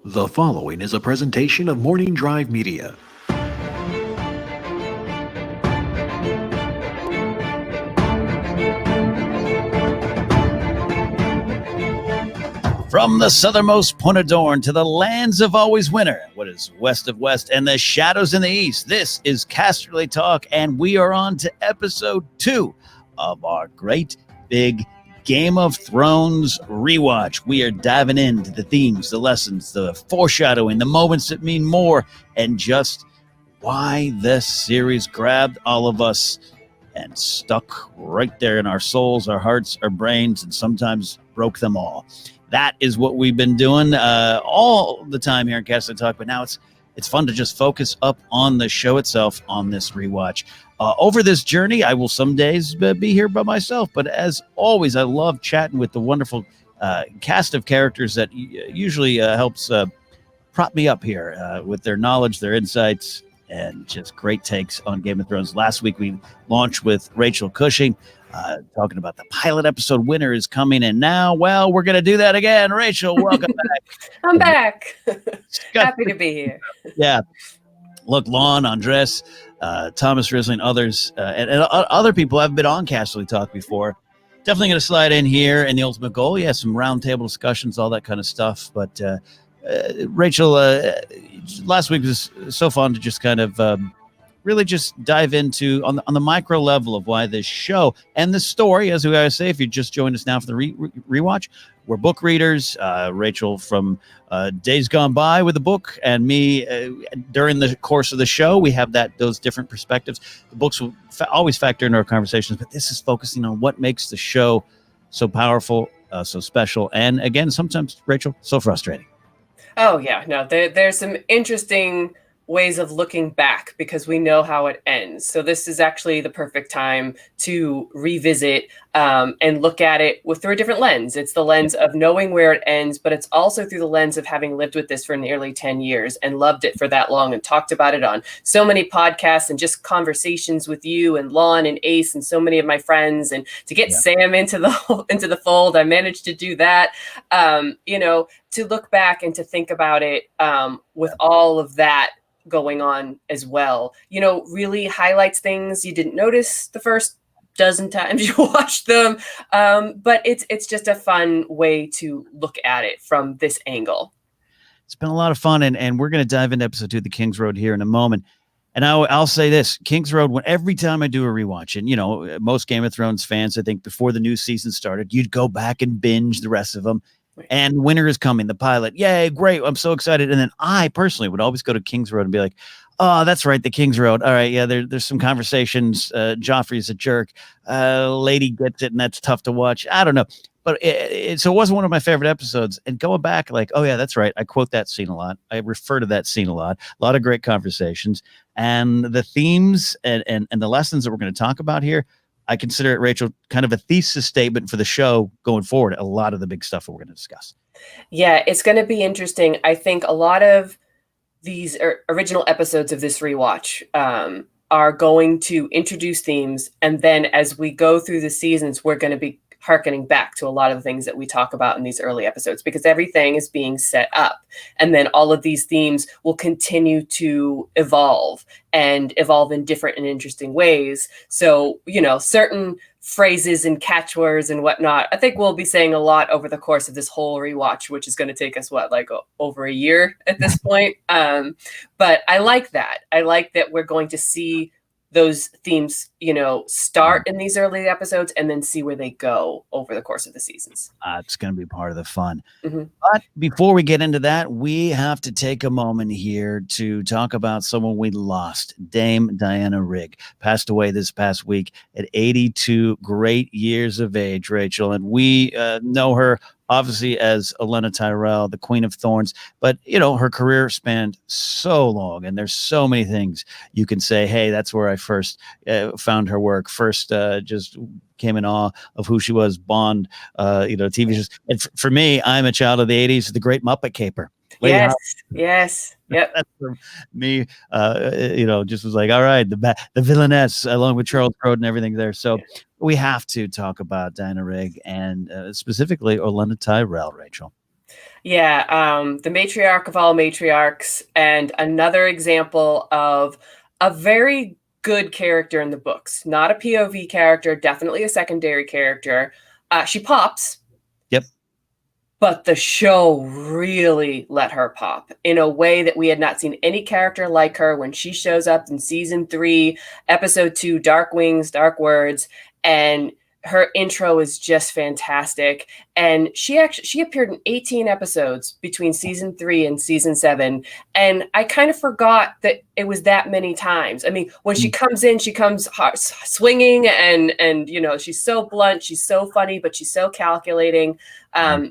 The following is a presentation of Morning Drive Media. From the southernmost point of Dorne to the lands of always winter, what is west of west, and the shadows in the east, this is Casterly Talk, and we are on to episode 2 of our great big Game of Thrones rewatch. We are diving into the themes, the lessons, the foreshadowing, the moments that mean more, and just why this series grabbed all of us and stuck right there in our souls, our hearts, our brains, and sometimes broke them all. That is what we've been doing all the time here in Casterly Talk, but now it's fun to just focus up on the show itself on this rewatch. Over this journey, I will some days be here by myself, but as always, I love chatting with the wonderful cast of characters that usually helps prop me up here with their knowledge, their insights, and just great takes on Game of Thrones. Last week, we launched with Rachel Cushing, talking about the pilot episode. Winter is coming, and now, well, we're going to do that again. Rachel, welcome back. I'm back. Happy to be here. Yeah. Look, Lon, Andres, Thomas Rissling, others, and other people have been on Casterly Talk before. Definitely going to slide in here. And the ultimate goal, yeah, some roundtable discussions, all that kind of stuff. But Rachel, last week was so fun to just kind of really just dive into on the micro level of why this show and the story, as we always say, if you just joined us now for the rewatch, we're book readers. Rachel from Days Gone By with the book, and me during the course of the show. We have those different perspectives. The books will always factor into our conversations, but this is focusing on what makes the show so powerful, so special, and again, sometimes, Rachel, so frustrating. Oh, yeah. No, there's some interesting ways of looking back because we know how it ends. So this is actually the perfect time to revisit and look at it through a different lens. It's the lens of knowing where it ends, but it's also through the lens of having lived with this for nearly 10 years and loved it for that long and talked about it on so many podcasts and just conversations with you and Lon and Ace and so many of my friends. And to get Sam into the fold, I managed to do that. To look back and to think about it with all of that going on as well, really highlights things you didn't notice the first dozen times you watched them. But it's just a fun way to look at it from this angle. It's been a lot of fun, and we're going to dive into episode 2 of the Kingsroad here in a moment. And I'll say this, Kingsroad, every time I do a rewatch, and most Game of Thrones fans, I think before the new season started, you'd go back and binge the rest of them. And winter is coming, the pilot. Yay, great. I'm so excited. And then I personally would always go to Kingsroad and be like, oh, that's right, the Kingsroad. All right, yeah, there's some conversations. Joffrey's a jerk. Lady gets it, and that's tough to watch. I don't know. But so it wasn't one of my favorite episodes. And going back, like, oh, yeah, that's right. I quote that scene a lot. I refer to that scene a lot. A lot of great conversations. And the themes and the lessons that we're going to talk about here, I consider it, Rachel, kind of a thesis statement for the show going forward. A lot of the big stuff we're going to discuss. Yeah, it's going to be interesting. I think a lot of these original episodes of this rewatch are going to introduce themes. And then as we go through the seasons, we're going to be hearkening back to a lot of the things that we talk about in these early episodes, because everything is being set up. And then all of these themes will continue to evolve in different and interesting ways. So, certain phrases and catchwords and whatnot, I think we'll be saying a lot over the course of this whole rewatch, which is going to take us, over a year at this point. But I like that. I like that we're going to see those themes, start in these early episodes and then see where they go over the course of the seasons. It's going to be part of the fun. Mm-hmm. But before we get into that, we have to take a moment here to talk about someone we lost. Dame Diana Rigg passed away this past week at 82 great years of age, Rachel. And we know her obviously as Olenna Tyrell, the Queen of Thorns, but her career spanned so long, and there's so many things you can say. Hey, that's where I first found her work. First, just came in awe of who she was. Bond, TV shows. And for me, I'm a child of the '80s. The Great Muppet Caper. Yes. Yep. That's for me. Just was like, all right, the villainess along with Charles Grodin and everything there. So we have to talk about Diana Rigg and specifically Olenna Tyrell, Rachel. Yeah, the matriarch of all matriarchs, and another example of a very good character in the books. Not a POV character, definitely a secondary character. She pops, Yep. but the show really let her pop in a way that we had not seen any character like her when she shows up in season 3, episode 2, Dark Wings, Dark Words, and her intro is just fantastic. And she appeared in 18 episodes between season 3 and season 7, and I kind of forgot that it was that many times. I mean, when she comes in, she comes swinging, and you know, she's so blunt, she's so funny, but she's so calculating.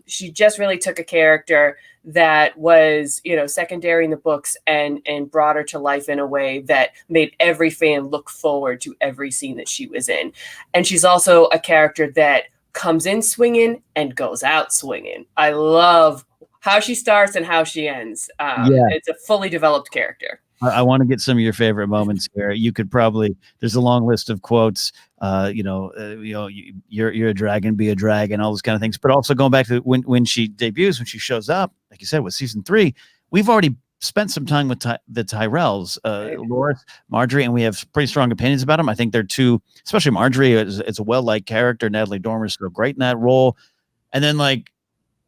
She just really took a character that was, you know, secondary in the books and brought her to life in a way that made every fan look forward to every scene that she was in. And she's also a character that comes in swinging and goes out swinging. I love how she starts and how she ends. It's a fully developed character. I want to get some of your favorite moments here. You could probably, there's a long list of quotes, you're a dragon, be a dragon, all those kind of things. But also going back to when she debuts, when she shows up, like you said, with season 3, we've already spent some time with the Tyrells, Loras, Marjorie, and we have pretty strong opinions about them. I think they're two, especially Marjorie, it's a well-liked character. Natalie Dormer's so great in that role. And then like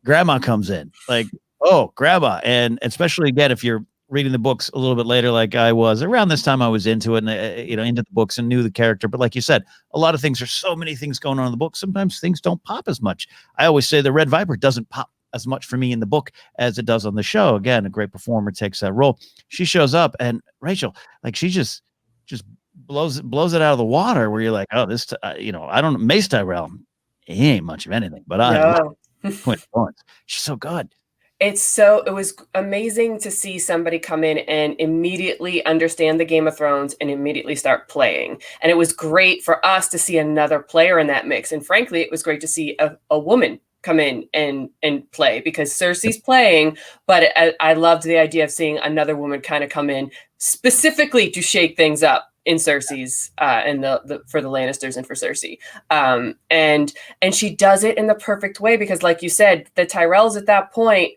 Grandma comes in, like, oh, Grandma. And especially again, if you're reading the books a little bit later, like I was around this time, I was into it and, into the books and knew the character. But like you said, a lot of things, there's so many things going on in the book. Sometimes things don't pop as much. I always say the Red Viper doesn't pop as much for me in the book as it does on the show. Again, a great performer takes that role. She shows up and Rachel, like she just blows it out of the water where you're like, oh, this, I don't know, Mace Tyrell, he ain't much of anything, but I love Quinn Florence. She's so good. It was amazing to see somebody come in and immediately understand the Game of Thrones and immediately start playing. And it was great for us to see another player in that mix. And frankly, it was great to see a woman come in and play, because Cersei's playing, but I loved the idea of seeing another woman kind of come in specifically to shake things up in Cersei's and for the Lannisters and for Cersei. And she does it in the perfect way, because like you said, the Tyrells at that point,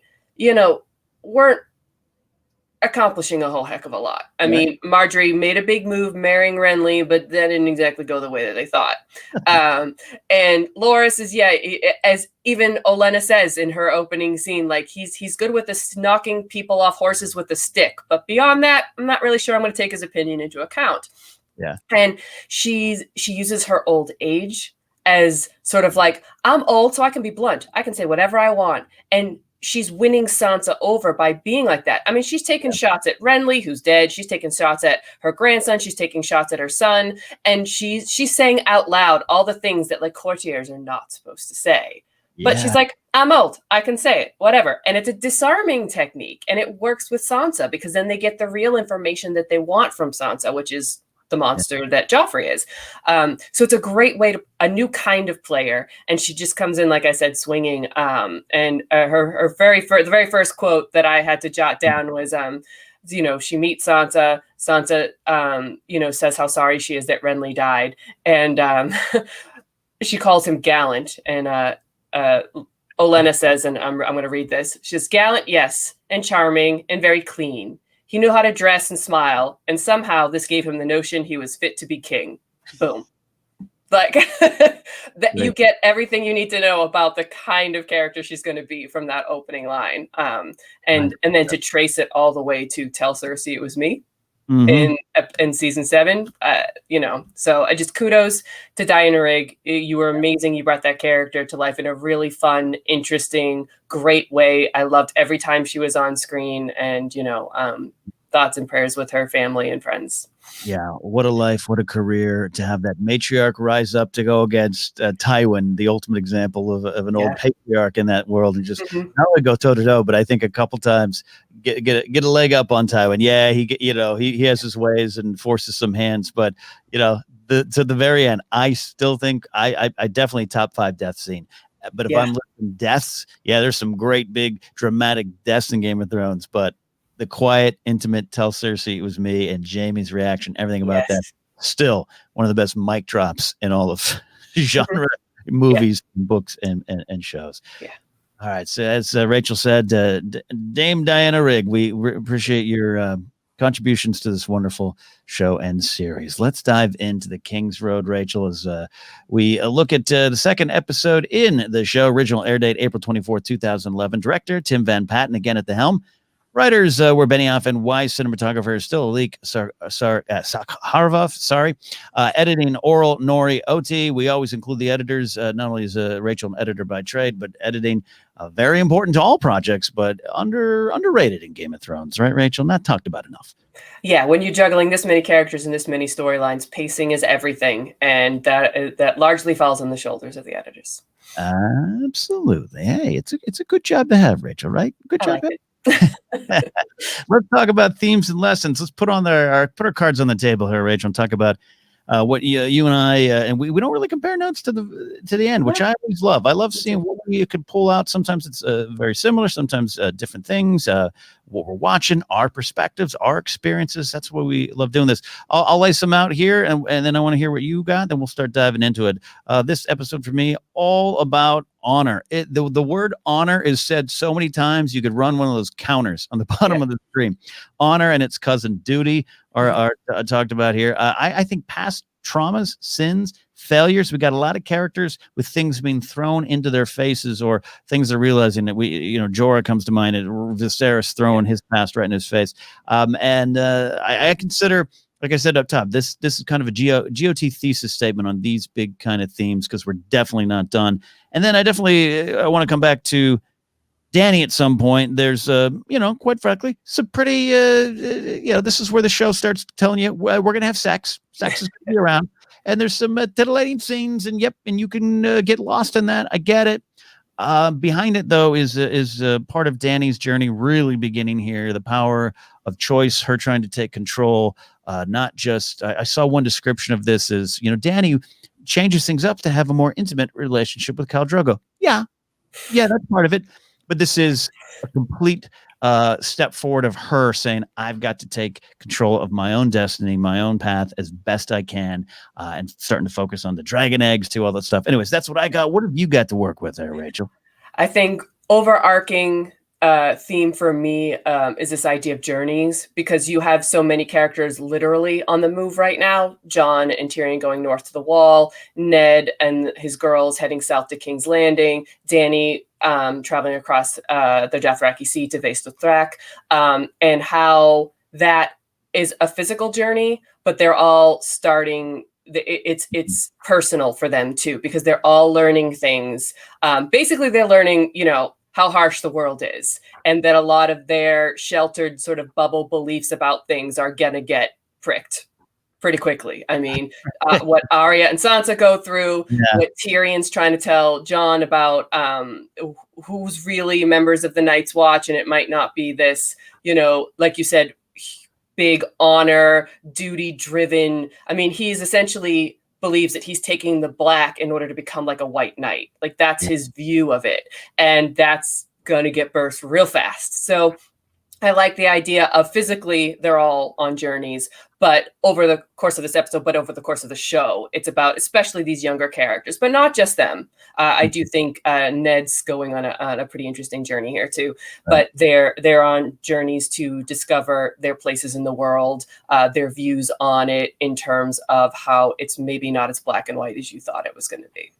weren't accomplishing a whole heck of a lot. I mean, Marjorie made a big move marrying Renly, but that didn't exactly go the way that they thought. And Loras is, as even Olenna says in her opening scene, like he's good with knocking people off horses with a stick. But beyond that, I'm not really sure I'm going to take his opinion into account. Yeah. And she uses her old age as sort of like, I'm old, so I can be blunt. I can say whatever I want. And she's winning Sansa over by being like that. I mean, she's taking shots at Renly, who's dead. She's taking shots at her grandson. She's taking shots at her son. And she's saying out loud all the things that like courtiers are not supposed to say. Yeah. But she's like, I'm old. I can say it, whatever. And it's a disarming technique. And it works with Sansa, because then they get the real information that they want from Sansa, which is the monster that Joffrey is. So it's a great way a new kind of player. And she just comes in, like I said, swinging. And the very first quote that I had to jot down was, she meets Sansa. Sansa, says how sorry she is that Renly died. And she calls him gallant. And Olenna says, and I'm going to read this. She says, gallant, yes, and charming, and very clean. He knew how to dress and smile, and somehow this gave him the notion he was fit to be king. Boom. Like, that you get everything you need to know about the kind of character she's going to be from that opening line. And then to trace it all the way to tell Cersei it was me. Mm-hmm. in season 7, so I just kudos to Diana Rigg. You were amazing. You brought that character to life in a really fun, interesting, great way. I loved every time she was on screen, and thoughts and prayers with her family and friends. Yeah, what a life, what a career to have that matriarch rise up to go against Tywin, the ultimate example of an old patriarch in that world, and just not only go toe to toe, but I think a couple times get a leg up on Tywin. Yeah, he has his ways and forces some hands, but to the very end, I still think I definitely top 5 death scene. But if I'm looking deaths, there's some great big dramatic deaths in Game of Thrones, but the quiet, intimate, tell Cersei it was me, and Jaime's reaction, everything about that, still one of the best mic drops in all of genre movies, books, and shows. Yeah. All right. So as Rachel said, Dame Diana Rigg, we appreciate your contributions to this wonderful show and series. Let's dive into the Kingsroad, Rachel, as we look at the second episode in the show. Original air date April 24th, 2011. Director Tim Van Patten again at the helm. Writers were Benioff and Weiss. Cinematographer still Alik Sakharov. Editing Oral Nori Oti. We always include the editors. Not only is Rachel an editor by trade, but editing very important to all projects, but underrated in Game of Thrones, right, Rachel? Not talked about enough. Yeah, when you're juggling this many characters and this many storylines, pacing is everything, and that largely falls on the shoulders of the editors. Absolutely. Hey, it's a good job to have, Rachel. Right? Good job. Like it. Let's talk about themes and lessons. Let's put our cards on the table here, Rachel, and talk about what you and I and we don't really compare notes to the end, which I always love. I love seeing what you could pull out. Sometimes it's very similar, sometimes different things. What we're watching, our perspectives, our experiences. That's why we love doing this. I'll lay some out here, and then I want to hear what you got. Then we'll start diving into it. This episode for me, all about honor. The word honor is said so many times you could run one of those counters on the bottom of the screen. Honor and its cousin duty are talked about here. I think past traumas, sins, failures. We got a lot of characters with things being thrown into their faces, or things they're realizing that Jorah comes to mind, and Viserys throwing his past right in his face. I consider, like I said up top, this is kind of a GOT thesis statement on these big kind of themes, because we're definitely not done. And then I want to come back to Dany at some point. There's, quite frankly, some pretty, this is where the show starts telling you we're going to have sex. Sex is going to be around. And there's some titillating scenes, and you can get lost in that. I get it. Behind it, though, is part of Dany's journey really beginning here. The power of choice, her trying to take control. Not just, I saw one description of this as, Dany changes things up to have a more intimate relationship with Khal Drogo. Yeah, that's part of it. But this is a complete step forward of her saying, I've got to take control of my own destiny, my own path as best I can, and starting to focus on the dragon eggs too, all that stuff. Anyways, that's what I got. What have you got to work with there, Rachel? I think overarching theme for me is this idea of journeys, because you have so many characters literally on the move right now. Jon and Tyrion going north to the Wall, Ned and his girls heading south to King's Landing, Dany traveling across the Dothraki Sea to Vaes Dothrak, and how that is a physical journey, but they're all starting. It's personal for them too, because they're all learning things. Basically, they're learning, how harsh the world is, and that a lot of their sheltered sort of bubble beliefs about things are gonna get pricked pretty quickly. I mean, what Arya and Sansa go through, what Tyrion's trying to tell Jon about who's really members of the Night's Watch, and it might not be this, like you said, big honor, duty-driven. I mean, he's essentially believes that he's taking the black in order to become like a white knight. Like, that's his view of it. And that's going to get burst real fast. So I like the idea of physically they're all on journeys, but over the course of this episode, but over the course of the show, it's about especially these younger characters, but not just them. I do think Ned's going on a pretty interesting journey here too, but they're on journeys to discover their places in the world, their views on it in terms of how it's maybe not as black and white as you thought it was going to be.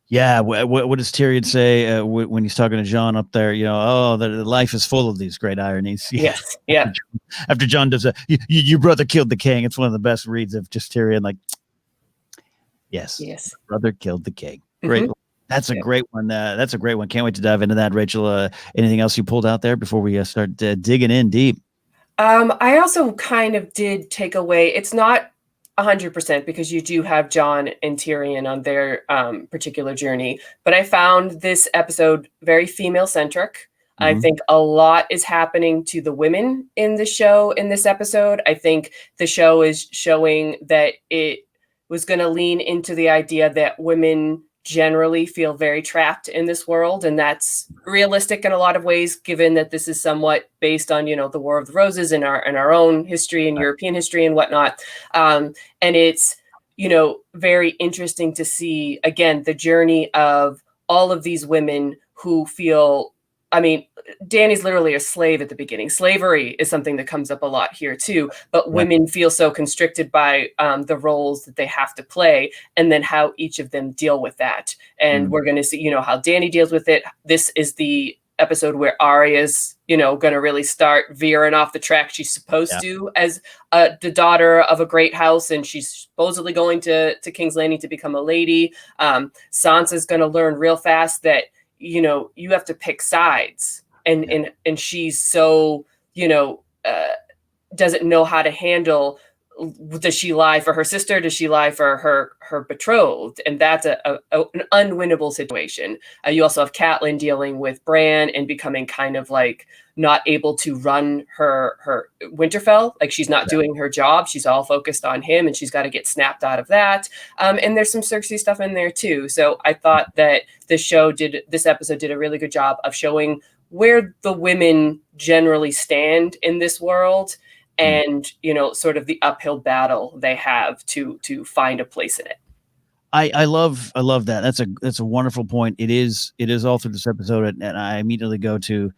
Yeah, what does Tyrion say when he's talking to Jon up there? The life is full of these great ironies. Yes, yeah. After Jon does your brother killed the king. It's one of the best reads of just Tyrion. Like, yes, brother killed the king. Great. Mm-hmm. That's a great one. That's a great one. Can't wait to dive into that, Rachel. Anything else you pulled out there before we start digging in deep? I also kind of did take away. It's not 100%, because you do have Jon and Tyrion on their particular journey. But I found this episode very female-centric. Mm-hmm. I think a lot is happening to the women in the show in this episode. I think the show is showing that it was going to lean into the idea that women generally feel very trapped in this world, and that's realistic in a lot of ways, given that this is somewhat based on the War of the Roses and our own history and European history and whatnot, and it's very interesting to see again the journey of all of these women who feel, I mean, Dany's literally a slave at the beginning. Slavery is something that comes up a lot here too, but women feel so constricted by the roles that they have to play, and then how each of them deal with that. And we're going to see, how Dany deals with it. This is the episode where Arya's, going to really start veering off the track she's supposed to as the daughter of a great house, and she's supposedly going to King's Landing to become a lady. Sansa's going to learn real fast that you have to pick sides, and she's so doesn't know how to handle. Does she lie for her sister? Does she lie for her betrothed? And that's an unwinnable situation. You also have Catelyn dealing with Bran and becoming kind of like not able to run her Winterfell. Like she's not doing her job. She's all focused on him, and she's got to get snapped out of that. And there's some Cersei stuff in there too. So I thought that this episode did a really good job of showing where the women generally stand in this world, and sort of the uphill battle they have to find a place in it. I love that. That's a wonderful point. It is all through this episode, and I immediately go to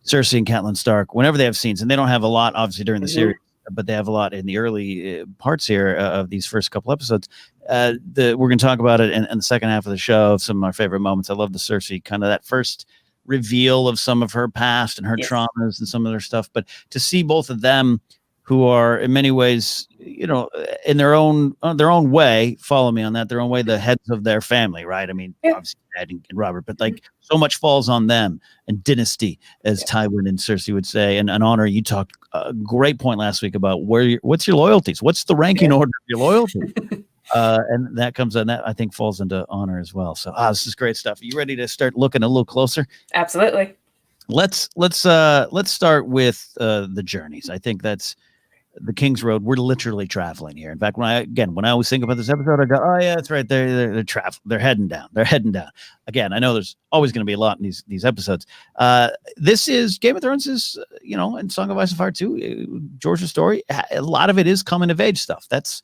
Cersei and Catelyn Stark whenever they have scenes, and they don't have a lot obviously during the series, but they have a lot in the early parts here of these first couple episodes. We're going to talk about it in the second half of the show. Some of my favorite moments. I love the Cersei, kind of that first reveal of some of her past and her traumas and some of their stuff, but to see both of them, who are in many ways, in their own way, follow me on that, their own way, the heads of their family, right? I mean, obviously Ed and Robert, but like so much falls on them, and dynasty, as Tywin and Cersei would say, and honor. You talked a great point last week about what's your loyalties, what's the ranking order of your loyalty, and that comes on that I think falls into honor as well. So this is great stuff. Are you ready to start looking a little closer? Absolutely. Let's start with the journeys. I think that's the Kingsroad. We're literally traveling here. In fact, when I always think about this episode, I go, oh yeah, it's right there. They're traveling. They're heading down. Again, I know there's always going to be a lot in these episodes. This is Game of Thrones is, and Song of Ice and Fire too. George's story. A lot of it is coming of age stuff. That's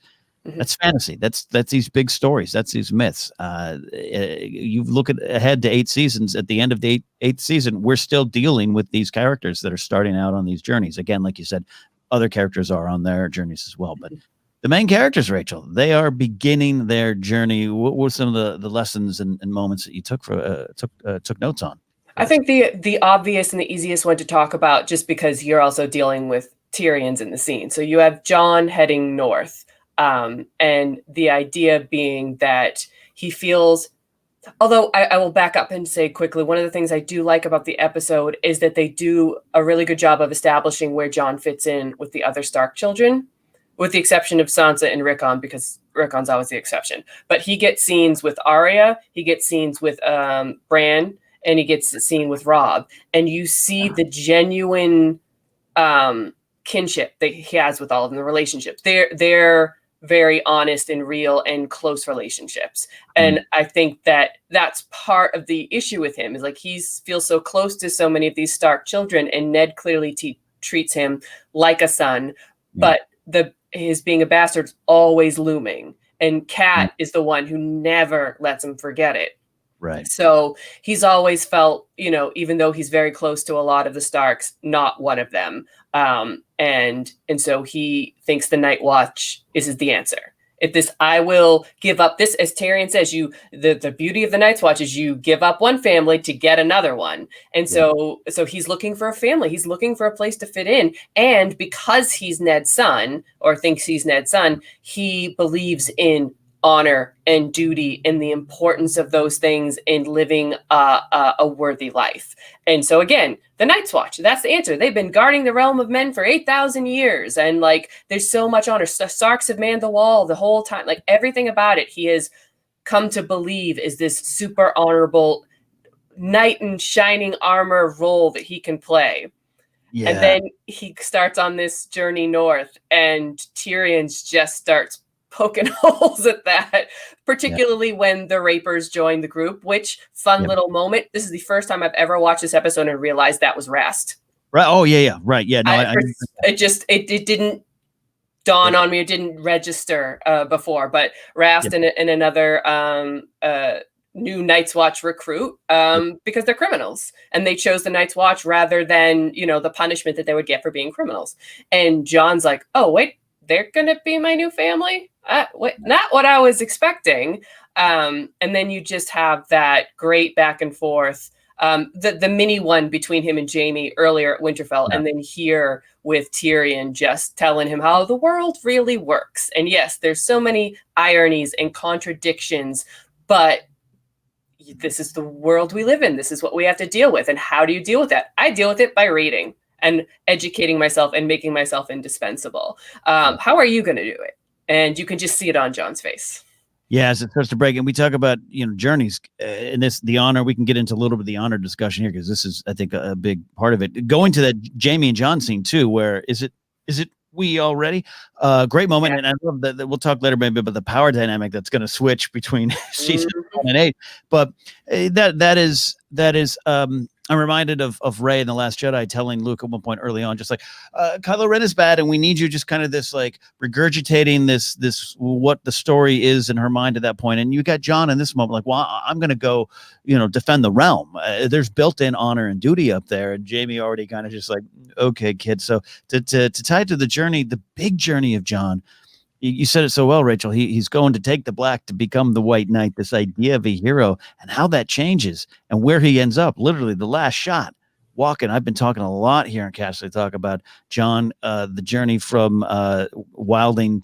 fantasy. That's these big stories. That's these myths. You look ahead to 8 seasons. At the end of the eighth season, we're still dealing with these characters that are starting out on these journeys. Again, like you said, other characters are on their journeys as well, but the main characters, Rachel, they are beginning their journey. What were some of the lessons and moments that you took notes on? I think the obvious and the easiest one to talk about, just because you're also dealing with Tyrion's in the scene. So you have Jon heading north, and the idea being that he feels. Although I will back up and say quickly, one of the things I do like about the episode is that they do a really good job of establishing where Jon fits in with the other Stark children, with the exception of Sansa and Rickon, because Rickon's always the exception. But he gets scenes with Arya, he gets scenes with Bran, and he gets a scene with Robb. And you see the genuine kinship that he has with all of them, the relationships. They're very honest and real and close relationships. And I think that that's part of the issue with him, is like he feels so close to so many of these Stark children, and Ned clearly treats him like a son, but his being a bastard is always looming. And Kat is the one who never lets him forget it. Right. So he's always felt, even though he's very close to a lot of the Starks, not one of them. And so he thinks the Night Watch is the answer. I will give up this, as Tyrion says, the beauty of the Night's Watch is you give up one family to get another one. And so he's looking for a family. He's looking for a place to fit in. And because he's Ned's son, or thinks he's Ned's son, he believes in honor and duty and the importance of those things in living a worthy life. And so again, the Night's Watch, that's the answer. They've been guarding the realm of men for 8,000 years. And there's so much honor. Starks have manned the wall the whole time. Everything about it, he has come to believe is this super honorable knight in shining armor role that he can play. Yeah. And then he starts on this journey north, and Tyrion's just starts poking holes at that, particularly when the Rapers join the group, which little moment. This is the first time I've ever watched this episode and realized that was Rast. Right. Oh yeah. Right. Yeah. No, it didn't dawn on me. It didn't register before, but Rast and another new Night's Watch recruit because they're criminals, and they chose the Night's Watch rather than, the punishment that they would get for being criminals. And Jon's like, oh wait, they're gonna be my new family? Not what I was expecting. And then you just have that great back and forth, the mini one between him and Jaime earlier at Winterfell, and then here with Tyrion just telling him how the world really works. And yes, there's so many ironies and contradictions, but this is the world we live in. This is what we have to deal with. And how do you deal with that? I deal with it by reading and educating myself and making myself indispensable. How are you going to do it? And you can just see it on Jon's face. Yeah, as it starts to break, and we talk about journeys, and the honor. We can get into a little bit of the honor discussion here because this is, I think, a big part of it. Going to that Jaime and Jon scene too, where is it we already? Great moment, and I love that. We'll talk later maybe about the power dynamic that's going to switch between season 1 and 8. But that is. I'm reminded of Rey in The Last Jedi telling Luke at one point early on, just like, Kylo Ren is bad, and we need you, just kind of this like regurgitating this what the story is in her mind at that point. And you got Jon in this moment, like, well, I'm going to go, defend the realm. There's built-in honor and duty up there, and Jaime already kind of just like, okay, kid. So to tie it to the journey, the big journey of Jon. You said it so well, Rachel. He's going to take the black to become the white knight, this idea of a hero and how that changes and where he ends up. Literally the last shot walking. I've been talking a lot here in Casterly Talk about Jon, the journey from wilding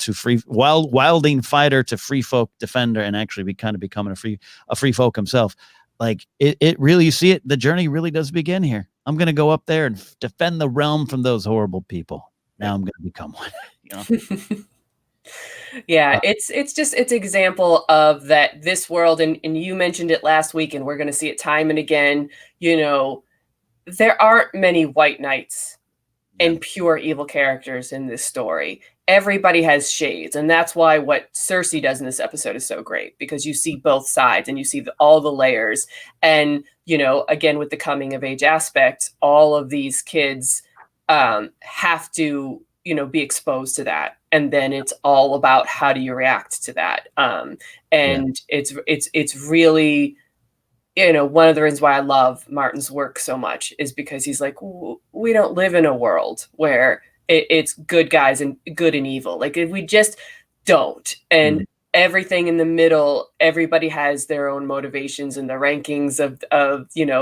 fighter to free folk defender, and actually becoming a free folk himself. Like it really, you see it. The journey really does begin here. I'm going to go up there and defend the realm from those horrible people. Now I'm going to become one. Yeah, it's example of that, this world, and you mentioned it last week, and we're going to see it time and again. There aren't many white knights and pure evil characters in this story. Everybody has shades, and that's why what Cersei does in this episode is so great, because you see both sides and you see all the layers. And again, with the coming of age aspect, all of these kids have to be exposed to that, and then it's all about how do you react to that. It's really, one of the reasons why I love Martin's work so much is because he's like, we don't live in a world where it's good guys and good and evil. Like, we just don't. And everything in the middle, everybody has their own motivations and the rankings of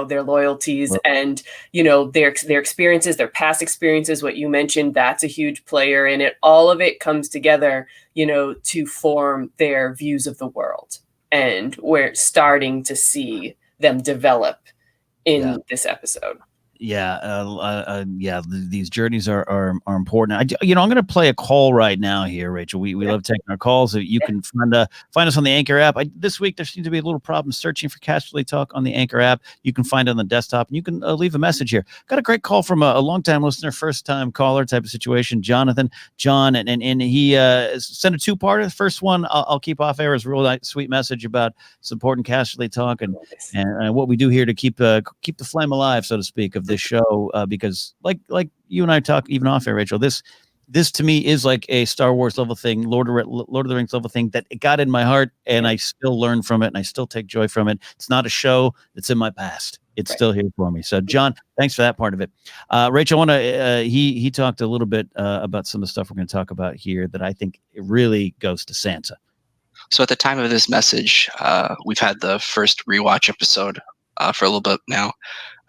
their loyalties and their experiences, their past experiences. What you mentioned, that's a huge player in it. All of it comes together to form their views of the world, and we're starting to see them develop in this episode. These journeys are important. I'm going to play a call right now here, Rachel. We love taking our calls. You can find us on the Anchor app. This week there seems to be a little problem searching for Casterly Talk on the Anchor app. You can find it on the desktop, and you can leave a message here. Got a great call from a longtime listener, first time caller type of situation, John, and he sent a two-parter. The first one I'll keep off air, is a real nice, sweet message about supporting Casterly Talk and what we do here to keep the flame alive, so to speak, of this show, because like you and I talk even off air, Rachel, this to me is like a Star Wars level thing, Lord of the Rings level thing that it got in my heart, and I still learn from it, and I still take joy from it. It's not a show that's in my past. It's still here for me. So John, thanks for that part of it. Rachel, I want to, he talked a little bit about some of the stuff we're going to talk about here that I think it really goes to Sansa. So at the time of this message, we've had the first rewatch episode for a little bit now.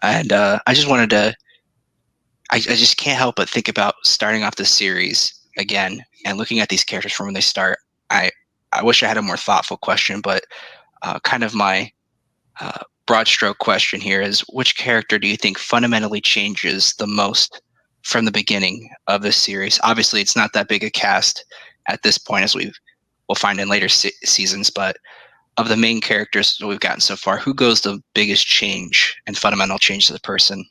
And I just wanted to, I just can't help but think about starting off this series again and looking at these characters from when they start. I wish I had a more thoughtful question, but kind of my broad stroke question here is, which character do you think fundamentally changes the most from the beginning of this series? Obviously, it's not that big a cast at this point, as we'll find in later seasons, but of the main characters that we've gotten so far, who goes the biggest change and fundamental change to the person?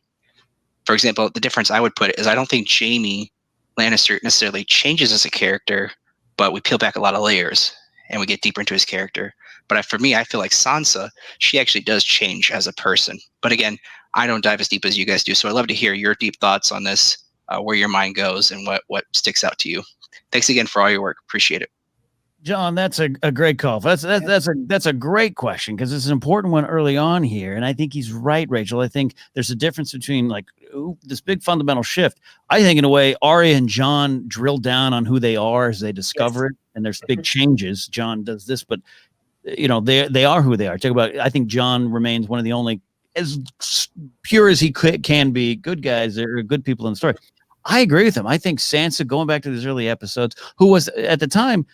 For example, the difference I would put is I don't think Jaime Lannister necessarily changes as a character, but we peel back a lot of layers and we get deeper into his character. But for me, I feel like Sansa, she actually does change as a person. But again, I don't dive as deep as you guys do. So I'd love to hear your deep thoughts on this, where your mind goes and what sticks out to you. Thanks again for all your work. Appreciate it. John, that's a great call. That's a great question because it's an important one early on here, and I think he's right, Rachel. I think there's a difference between like this big fundamental shift. I think in a way, Arya and John drill down on who they are as they discover it, and there's big changes. John does this, but they are who they are. Talk about. I think John remains one of the only as pure as he can be good guys or good people in the story. I agree with him. I think Sansa, going back to these early episodes, who was at the time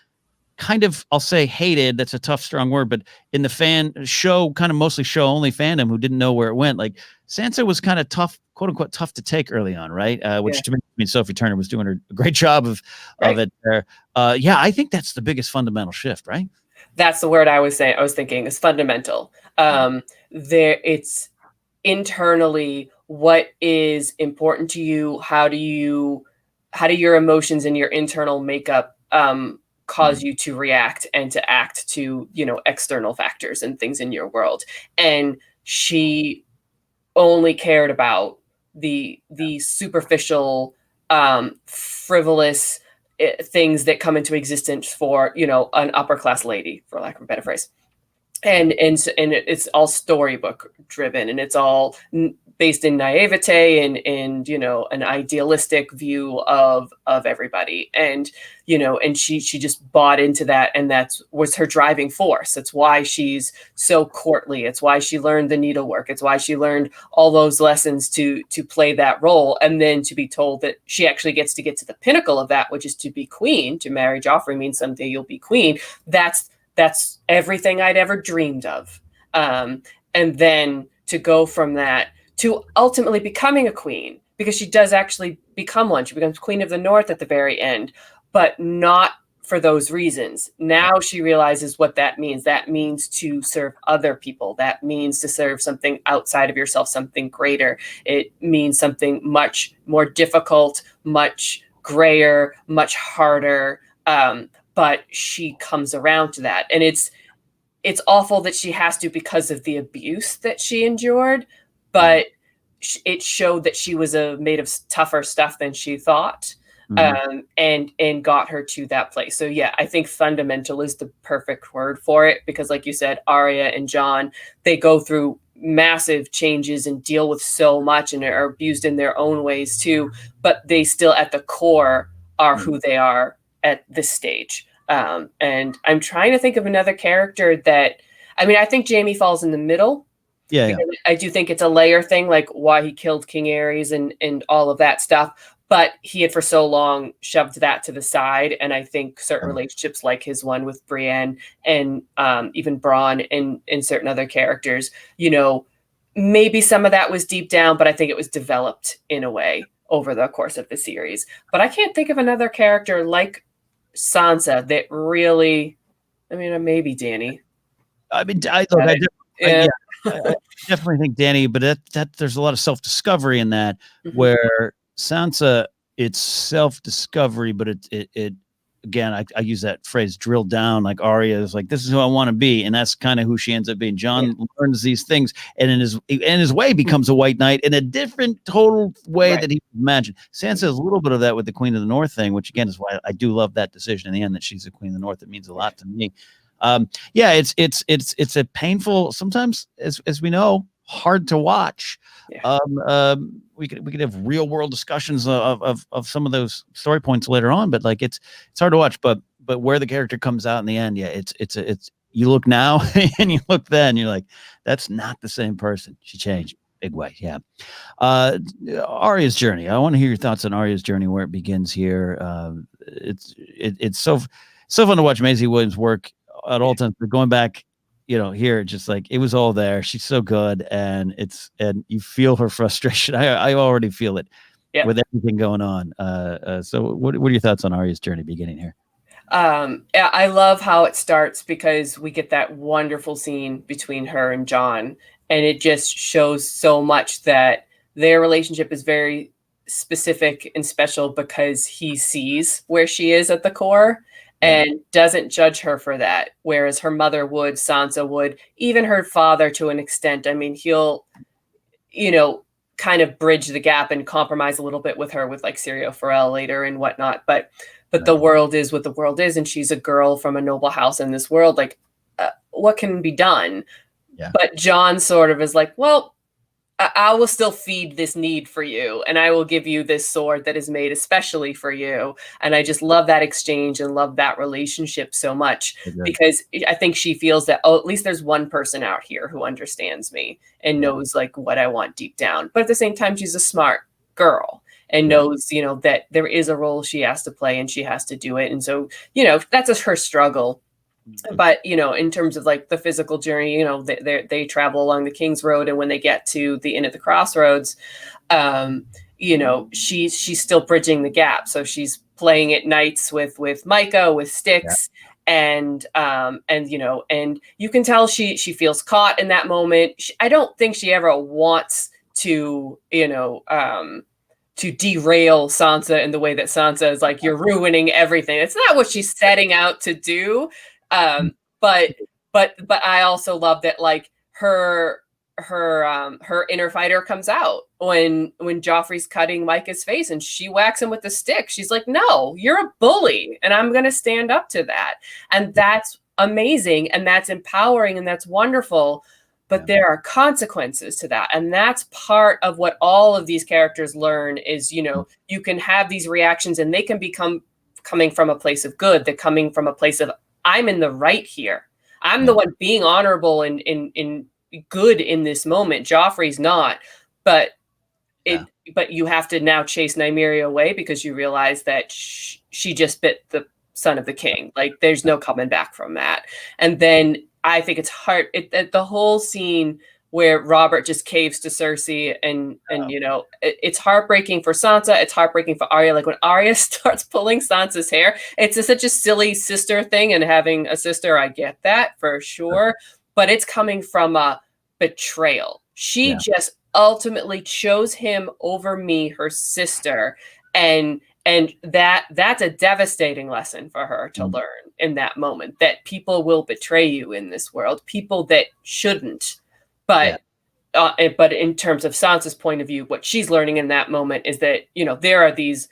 kind of, I'll say hated, that's a tough, strong word, but in the fan show, kind of mostly show only fandom who didn't know where it went, like Sansa was kind of tough, quote unquote, tough to take early on, right? Which to me, I mean, Sophie Turner was doing a great job of it there. I think that's the biggest fundamental shift, right? That's the word I was thinking is fundamental. It's internally what is important to you. How do your emotions and your internal makeup cause you to react and to act to, external factors and things in your world? And she only cared about the superficial, frivolous things that come into existence for, an upper class lady, for lack of a better phrase. And it's all storybook driven, and it's all based in naivete and an idealistic view of everybody. And she just bought into that, and was her driving force. That's why she's so courtly. It's why she learned the needlework. It's why she learned all those lessons to play that role, and then to be told that she actually gets to get to the pinnacle of that, which is to be queen. To marry Joffrey means someday you'll be queen. That's everything I'd ever dreamed of. And then to go from that to ultimately becoming a queen, because she does actually become one. She becomes Queen of the North at the very end, but not for those reasons. Now she realizes what that means. That means to serve other people. That means to serve something outside of yourself, something greater. It means something much more difficult, much grayer, much harder. But she comes around to that. And it's awful that she has to because of the abuse that she endured, but it showed that she was made of tougher stuff than she thought, and got her to that place. So yeah, I think fundamental is the perfect word for it, because like you said, Arya and John, they go through massive changes and deal with so much and are abused in their own ways too, but they still at the core are who they are at this stage. And I'm trying to think of another character I think Jaime falls in the middle. Yeah. I do think it's a layer thing, like why he killed King Aerys and all of that stuff. But he had for so long shoved that to the side. And I think certain relationships like his one with Brienne and even Bronn and certain other characters, maybe some of that was deep down, but I think it was developed in a way over the course of the series. But I can't think of another character like Sansa that really, maybe Dany. I definitely think Dany, but that there's a lot of self-discovery in that, where Sansa, it's self-discovery, but it again, I use that phrase, drill down, like Arya is like, this is who I want to be, and that's kind of who she ends up being. John learns these things, and in his way becomes a white knight in a different total way that he imagined. Sansa has a little bit of that with the Queen of the North thing, which again is why I do love that decision in the end, that she's the Queen of the North. It means a lot to me. It's a painful, sometimes, as we know, hard to watch. We could have real world discussions of some of those story points later on, but like it's hard to watch. But where the character comes out in the end, it's you look now and you look then, you're like, that's not the same person. She changed big way. Yeah. Arya's journey. I want to hear your thoughts on Arya's journey, where it begins here. It's so fun to watch Maisie Williams work at all times, but going back, here, just like it was all there. She's so good, and you feel her frustration. I already feel it with everything going on. So what are your thoughts on Arya's journey beginning here? I love how it starts, because we get that wonderful scene between her and John, and it just shows so much that their relationship is very specific and special, because he sees where she is at the core and doesn't judge her for that. Whereas her mother would, Sansa would, even her father to an extent. I mean, he'll, kind of bridge the gap and compromise a little bit with her with like Syrio Forel later and whatnot. But the world is what the world is, and she's a girl from a noble house in this world. Like, what can be done? Yeah. But Jon sort of is like, well, I will still feed this need for you, and I will give you this sword that is made especially for you. And I just love that exchange and love that relationship so much, because I think she feels that, oh, at least there's one person out here who understands me and knows like what I want deep down. But at the same time, she's a smart girl and knows, you know, that there is a role she has to play and she has to do it. And so, you know, that's her struggle. But, you know, in terms of like the physical journey, you know, they travel along the Kingsroad, and when they get to the inn at the crossroads, you know, she's still bridging the gap. So she's playing at nights with Micah, with Styx, and you know, and you can tell she feels caught in that moment. I don't think she ever wants to, you know, to derail Sansa in the way that Sansa is like, you're ruining everything. It's not what she's setting out to do. But I also love that like her inner fighter comes out when Joffrey's cutting Micah's face and she whacks him with the stick. She's like, no, you're a bully and I'm going to stand up to that. And that's amazing. And that's empowering. And that's wonderful. But there are consequences to that. And that's part of what all of these characters learn is, you know, you can have these reactions and they can become coming from a place of good. They're coming from a place of, I'm in the right here. I'm the one being honorable and in good in this moment. Joffrey's not, but you have to now chase Nymeria away because you realize that she just bit the son of the king. Like there's no coming back from that. And then I think it's hard. The whole scene where Robert just caves to Cersei and you know, it's heartbreaking for Sansa. It's heartbreaking for Arya. Like when Arya starts pulling Sansa's hair, it's such a silly sister thing. And having a sister, I get that for sure. But it's coming from a betrayal. She just ultimately chose him over me, her sister. And that's a devastating lesson for her to learn in that moment, that people will betray you in this world, people that shouldn't. But in terms of Sansa's point of view, what she's learning in that moment is that, you know, there are these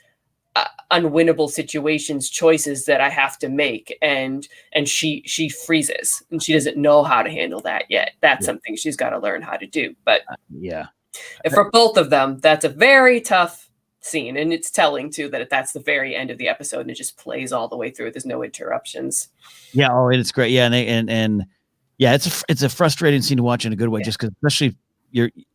unwinnable situations, choices that I have to make. And she freezes and she doesn't know how to handle that yet. That's something she's got to learn how to do. But for both of them, that's a very tough scene. And it's telling too that that's the very end of the episode and it just plays all the way through. There's no interruptions. Yeah. Oh, it's great. Yeah. And yeah, it's a frustrating scene to watch in a good way, just because especially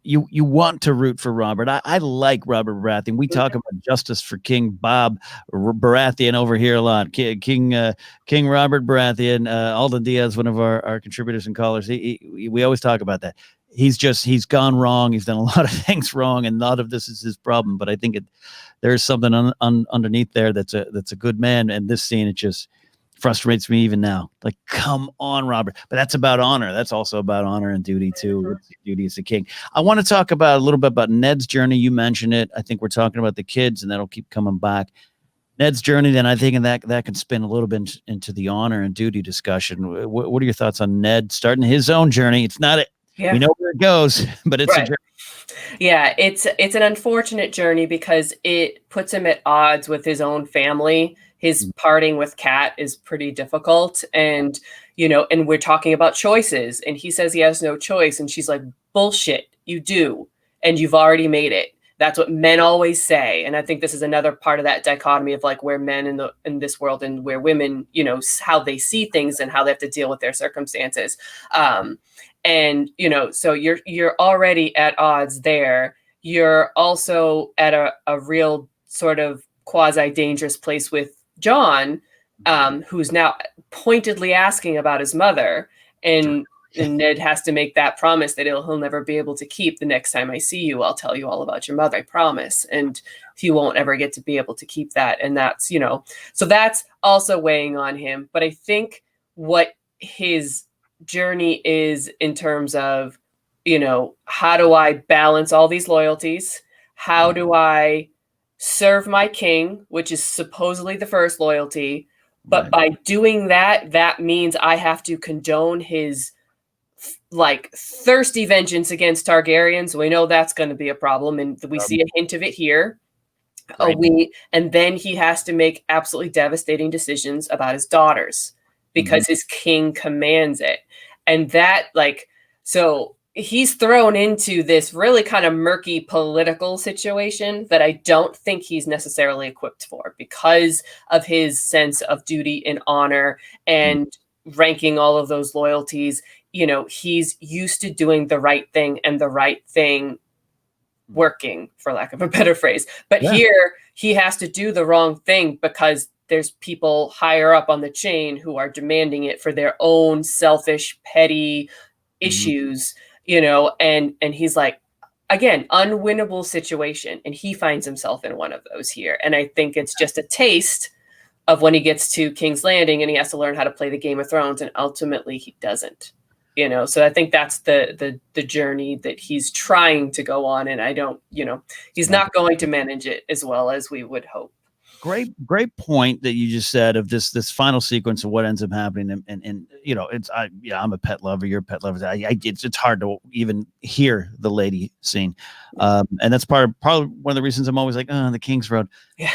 you want to root for Robert. I like Robert Baratheon. We talk about justice for King Bob Baratheon over here a lot. King Robert Baratheon, Alden Diaz, one of our contributors and callers. We always talk about that. He's gone wrong. He's done a lot of things wrong, and a lot of this is his problem. But I think there's something underneath there that's a good man. And this scene, it just frustrates me even now. Like, come on, Robert. But that's about honor. That's also about honor and duty too. Duty as a king. I want to talk about a little bit about Ned's journey. You mentioned it. I think we're talking about the kids, and that'll keep coming back. Ned's journey, then I think that can spin a little bit into the honor and duty discussion. What are your thoughts on Ned starting his own journey? It's not we know where it goes, but it's a journey. Yeah, it's an unfortunate journey because it puts him at odds with his own family. His parting with Kat is pretty difficult. And, you know, and we're talking about choices. And he says he has no choice. And she's like, bullshit, you do. And you've already made it. That's what men always say. And I think this is another part of that dichotomy of like where men in this world and where women, you know, how they see things and how they have to deal with their circumstances. And, you know, so you're already at odds there. You're also at a real sort of quasi dangerous place with Jon, who's now pointedly asking about his mother, and Ned has to make that promise that he'll never be able to keep. The next time I see you, I'll tell you all about your mother, I promise. And he won't ever get to be able to keep that. And that's, you know, so that's also weighing on him. But I think what his journey is in terms of, you know, how do I balance all these loyalties? How do I serve my king, which is supposedly the first loyalty, but by doing that, that means I have to condone his like thirsty vengeance against Targaryens. We know that's going to be a problem, and we see a hint of it here. And then he has to make absolutely devastating decisions about his daughters because his king commands it. And that, like, so he's thrown into this really kind of murky political situation that I don't think he's necessarily equipped for because of his sense of duty and honor and ranking all of those loyalties. You know, he's used to doing the right thing and the right thing working, for lack of a better phrase. But here he has to do the wrong thing because there's people higher up on the chain who are demanding it for their own selfish, petty issues, you know, and he's like, again, unwinnable situation. And he finds himself in one of those here. And I think it's just a taste of when he gets to King's Landing and he has to learn how to play the Game of Thrones, and ultimately he doesn't. You know, so I think that's the journey that he's trying to go on, and I don't, you know, he's not going to manage it as well as we would hope. Great point that you just said of this final sequence of what ends up happening, and you know, I'm a pet lover, you're a pet lover. It's hard to even hear the lady scene, and that's probably one of the reasons I'm always like, the Kingsroad. Yeah,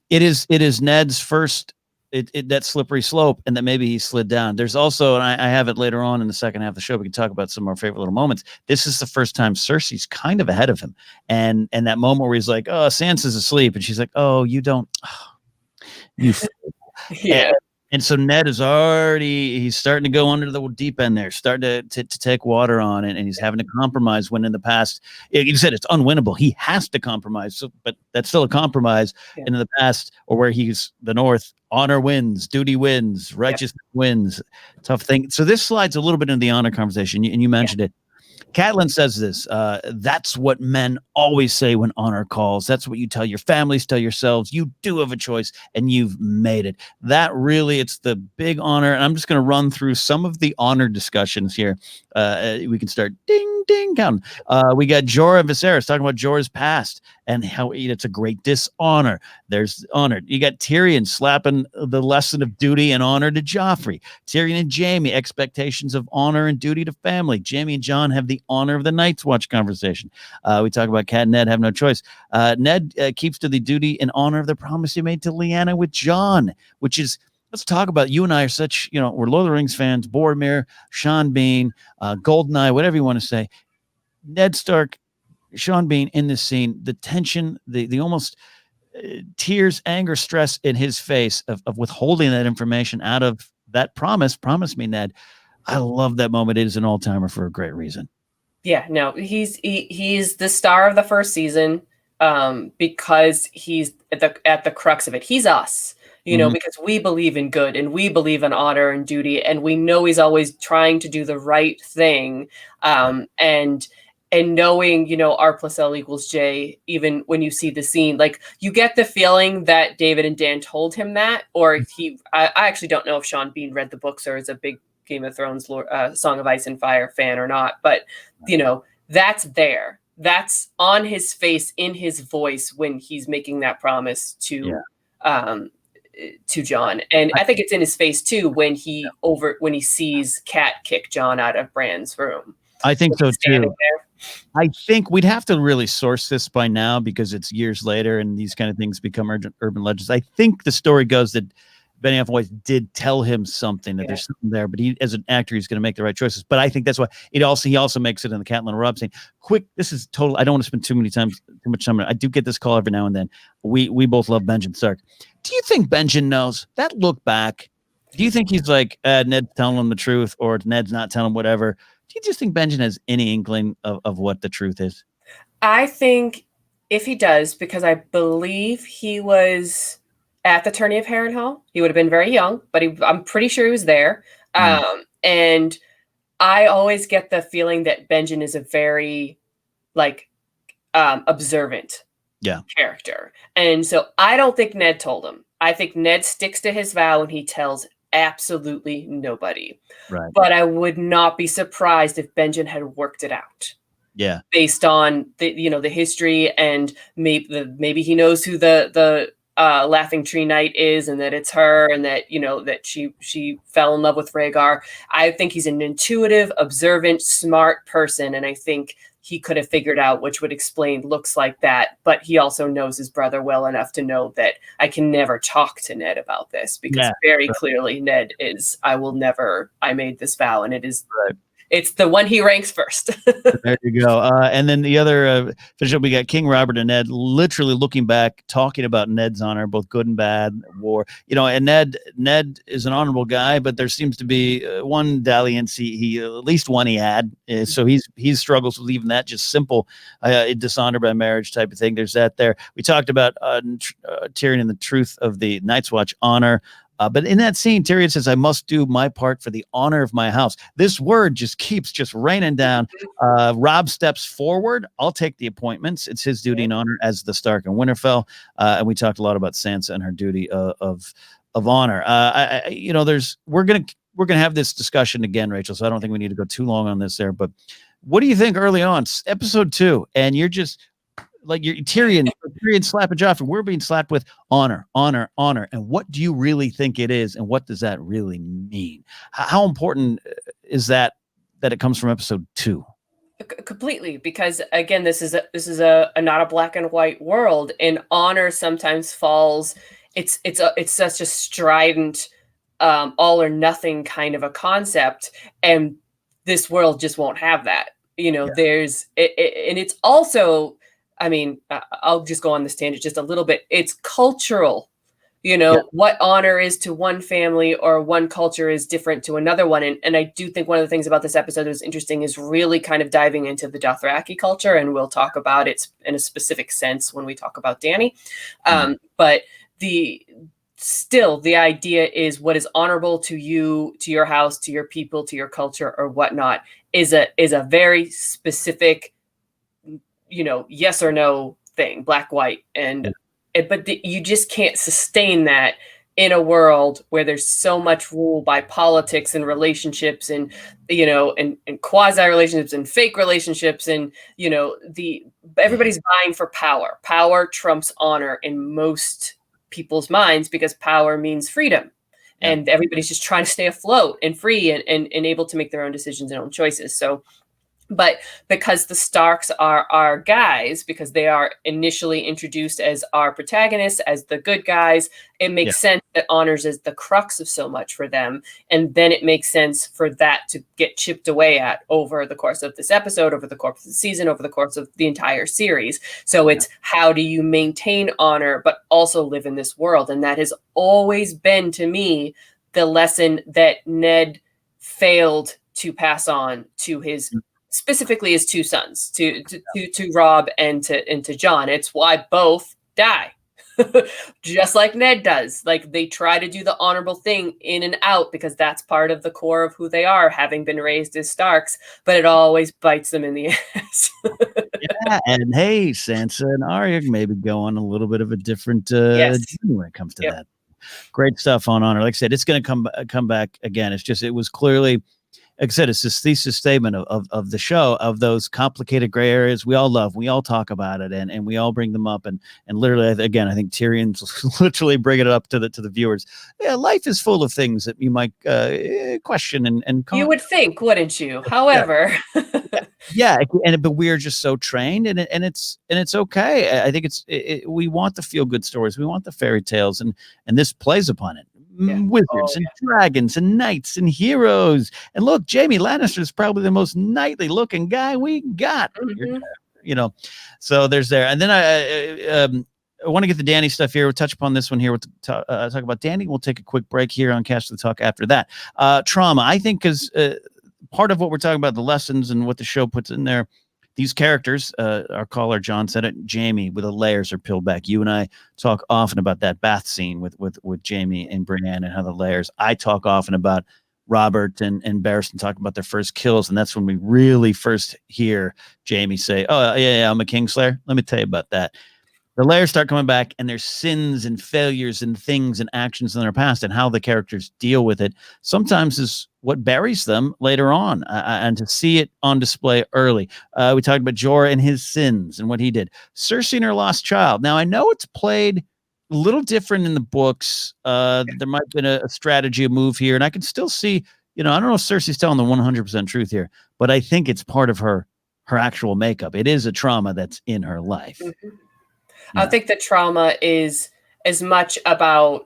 it is Ned's first. That slippery slope, and that maybe he slid down. There's also, and I have it later on in the second half of the show, we can talk about some of our favorite little moments. This is the first time Cersei's kind of ahead of him, and that moment where he's like, "Oh, Sansa's asleep," and she's like, "Oh, you don't, you." Yeah. And so Ned is he's starting to go under the deep end there, starting to take water on it, and he's having to compromise when in the past, you said it's unwinnable. He has to compromise, but that's still a compromise. Yeah. And in the past, or where he's the North, honor wins, duty wins, righteousness wins. Tough thing. So this slides a little bit into the honor conversation, and you mentioned it. Catelyn says this, that's what men always say when honor calls. That's what you tell your families, tell yourselves. You do have a choice, and you've made it. That really, it's the big honor. And I'm just going to run through some of the honor discussions here. We can start ding, ding, counting. We got Jorah and Viserys talking about Jorah's past and how it's a great dishonor. There's honor. You got Tyrion slapping the lesson of duty and honor to Joffrey. Tyrion and Jaime, expectations of honor and duty to family. Jaime and Jon have the honor of the Night's Watch conversation. We talk about Cat and Ned have no choice. Ned keeps to the duty and honor of the promise he made to Lyanna with Jon, which is, let's talk about, you and I are such, we're Lord of the Rings fans, Boromir, Sean Bean, Goldeneye, whatever you want to say. Ned Stark, Sean Bean in this scene, the tension, the almost tears, anger, stress in his face of withholding that information out of that promise me, Ned. I love that moment. It is an all-timer for a great reason. Yeah, no, he's the star of the first season because he's at the crux of it. He's us. You know, because we believe in good and we believe in honor and duty, and we know he's always trying to do the right thing. And knowing, R plus L equals J, even when you see the scene, like you get the feeling that David and Dan told him that, or I actually don't know if Sean Bean read the books or is a big Game of Thrones Song of Ice and Fire fan or not, but that's there. That's on his face, in his voice when he's making that promise to Jon. And I think it's in his face too when he sees Cat kick Jon out of Bran's room. I think so too. I think we'd have to really source this by now because it's years later and these kind of things become urban legends. I think the story goes that Benioff Weiss did tell him something, that there's something there, but he, as an actor, he's going to make the right choices. But I think that's why he also makes it in the Catelyn Robb scene. Quick, this is total. I don't want to spend too much time. I do get this call every now and then. We both love Benjen Stark. Do you think Benjen knows that look back? Do you think he's like, Ned's telling him the truth, or Ned's not telling him whatever? Do you just think Benjen has any inkling of what the truth is? I think if he does, because I believe he was at the tourney of Harrenhal. He would have been very young, but I'm pretty sure he was there. And I always get the feeling that Benjen is a very observant character. And so I don't think Ned told him. I think Ned sticks to his vow and he tells absolutely nobody. Right. But I would not be surprised if Benjen had worked it out. Yeah. Based on the history, and maybe he knows who the Laughing Tree Knight is, and that it's her, and that, you know, that she fell in love with Rhaegar. I think he's an intuitive, observant, smart person, and I think he could have figured out which would explain looks like that. But he also knows his brother well enough to know that I can never talk to Ned about this, because very clearly Ned is, I made this vow, and it is it's the one he ranks first. There you go. And then the other finish up, we got King Robert and Ned literally looking back, talking about Ned's honor, both good and bad, war. You know, and Ned is an honorable guy, but there seems to be one dalliance. He at least one he had. So he struggles with even that just simple dishonor by marriage type of thing. There's that there. We talked about Tyrion and the truth of the Night's Watch honor. But in that scene, Tyrion says, I must do my part for the honor of my house. This word just keeps just raining down. Rob steps forward. I'll take the appointments. It's his duty and honor as the Stark and Winterfell. And we talked a lot about Sansa and her duty of honor. We're gonna have this discussion again, Rachel. So I don't think we need to go too long on this there. But what do you think early on, episode 2? And you're just like you're Tyrion slapping Joffrey. We're being slapped with honor. And what do you really think it is? And what does that really mean? How important is that it comes from episode 2? Completely, because again, this is a not a black and white world, and honor sometimes falls. It's such a strident, all or nothing kind of a concept, and this world just won't have that. You know, and it's also, I mean, I'll just go on this tangent just a little bit. It's cultural, you know, what honor is to one family or one culture is different to another one. And I do think one of the things about this episode that was interesting is really kind of diving into the Dothraki culture. And we'll talk about it in a specific sense when we talk about Dany. But the idea is what is honorable to you, to your house, to your people, to your culture or whatnot is a very specific, you know, yes or no thing, black, white. But you just can't sustain that in a world where there's so much rule by politics and relationships and, you know, and quasi relationships and fake relationships. And, you know, everybody's vying for power. Power trumps honor in most people's minds because power means freedom. And everybody's just trying to stay afloat and free and able to make their own decisions and own choices. So, but because the Starks are our guys, because they are initially introduced as our protagonists, as the good guys, it makes sense that honors is the crux of so much for them. And then it makes sense for that to get chipped away at over the course of this episode, over the course of the season, over the course of the entire series. So it's how do you maintain honor, but also live in this world? And that has always been, to me, the lesson that Ned failed to pass on to his specifically his two sons, to Robb and to Jon. It's why both die, just like Ned does. Like they try to do the honorable thing in and out because that's part of the core of who they are, having been raised as Starks. But it always bites them in the ass. And hey, Sansa and Arya maybe go on a little bit of a different journey when it comes to that. Great stuff on honor. Like I said, it's going to come back again. It's just it was clearly. Like I said, it's this thesis statement of the show, of those complicated gray areas we all love. We all talk about it and we all bring them up. And literally, again, I think Tyrion's literally bringing it up to the viewers. Yeah, life is full of things that you might question and you would think, wouldn't you? However, but we're just so trained, and it's okay. I think we want the feel good stories, we want the fairy tales, and this plays upon it. Wizards and dragons and knights and heroes. And look, Jaime Lannister is probably the most knightly looking guy we got. You know, so there's there. And then I want to get the Dany stuff here. We'll touch upon this one here. We'll talk about Dany. We'll take a quick break here on Casterly Talk after that. Trauma, I think, is part of what we're talking about, the lessons and what the show puts in there. These characters, our caller John said it, Jaime with the layers are peeled back. You and I talk often about that bath scene with Jaime and Brienne and how the layers. I talk often about Robert and Barristan talking about their first kills, and that's when we really first hear Jaime say, "Oh yeah, I'm a Kingslayer." Let me tell you about that. The layers start coming back, and there's sins and failures and things and actions in their past, and how the characters deal with it sometimes is what buries them later on. And to see it on display early. We talked about Jorah and his sins and what he did. Cersei and her lost child. Now, I know it's played a little different in the books. There might have been a strategy, a move here, and I can still see, I don't know if Cersei's telling the 100% truth here, but I think it's part of her actual makeup. It is a trauma that's in her life. Mm-hmm. I think the trauma is as much about,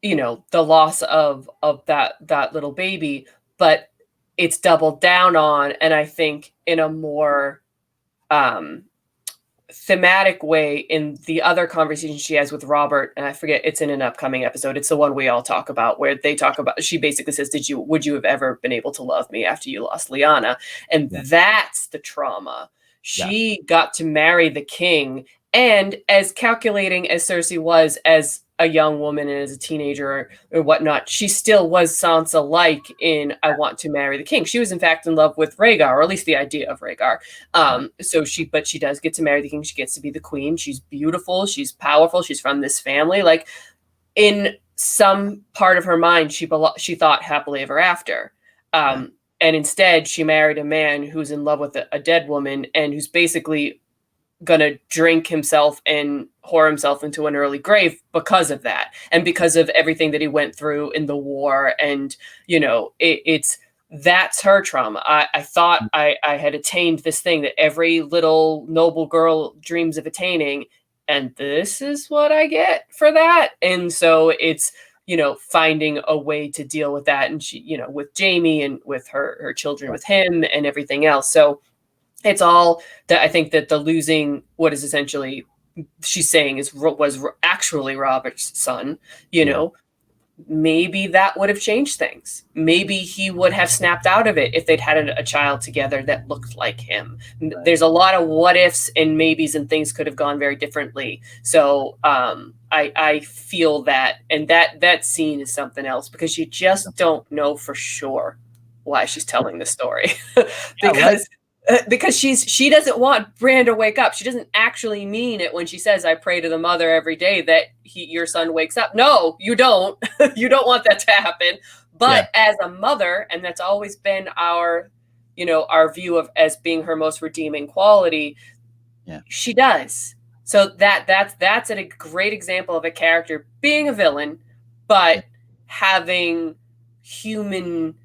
the loss of that little baby, but it's doubled down on, and I think in a more thematic way in the other conversation she has with Robert, and I forget, it's in an upcoming episode. It's the one we all talk about, where they talk about, she basically says, would you have ever been able to love me after you lost Lyanna? And that's the trauma. She got to marry the king, and as calculating as Cersei was as a young woman and as a teenager or whatnot, she still was Sansa-like in I want to marry the king. She was in fact in love with Rhaegar, or at least the idea of Rhaegar. But she does get to marry the king. She gets to be the queen. She's beautiful. She's powerful. She's from this family. Like, in some part of her mind, she thought happily ever after. And instead she married a man who's in love with a dead woman and who's basically gonna drink himself and whore himself into an early grave because of that, and because of everything that he went through in the war. And that's her trauma. I thought I had attained this thing that every little noble girl dreams of attaining, and this is what I get for that. And so it's finding a way to deal with that, and she with Jaime and with her children with him and everything else. So it's all that I think that the losing what is essentially she's saying was actually Robert's son, maybe that would have changed things. Maybe he would have snapped out of it if they'd had a child together that looked like him. Right. There's a lot of what ifs and maybes, and things could have gone very differently. So I feel that, and that scene is something else, because you just don't know for sure why she's telling the story. Because she doesn't want Bran to wake up. She doesn't actually mean it when she says, I pray to the mother every day that your son wakes up. No, you don't. You don't want that to happen. But as a mother, and that's always been our view of as being her most redeeming quality, she does. So that's a great example of a character being a villain, but having human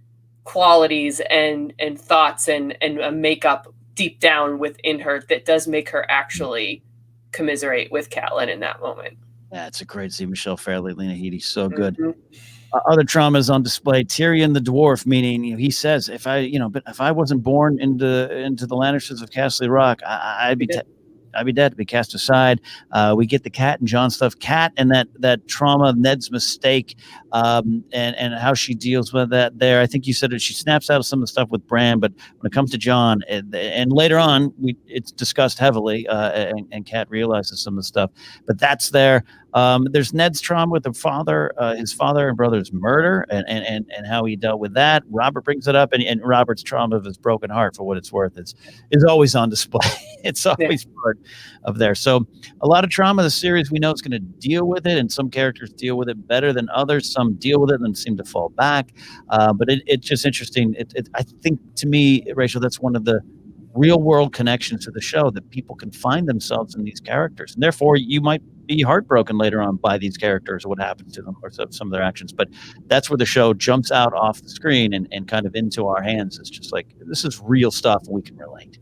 qualities and thoughts and a makeup deep down within her that does make her actually commiserate with Catelyn in that moment. Yeah, it's a great scene. Michelle Fairley, Lena Headey, so good. Other traumas on display. Tyrion the dwarf, meaning he says, if I wasn't born into the Lannisters of Casterly Rock, I'd be dead, to be cast aside. We get the Cat and Jon stuff. Cat and that trauma, Ned's mistake, and how she deals with that there. I think you said that she snaps out of some of the stuff with Bran, but when it comes to Jon, and later on, it's discussed heavily, and Cat realizes some of the stuff. But that's there. There's Ned's trauma with his father and brother's murder, and how he dealt with that. Robert brings it up, and Robert's trauma of his broken heart, for what it's worth, is always on display. It's always part of there. So a lot of trauma. The series, we know it's going to deal with it, and some characters deal with it better than others. Some deal with it and then seem to fall back. But it's just interesting. I think, to me, Rachel, that's one of the real world connections to the show, that people can find themselves in these characters, and therefore you might be heartbroken later on by these characters or what happens to them or some of their actions. But that's where the show jumps out off the screen and kind of into our hands. It's just like, this is real stuff and we can relate.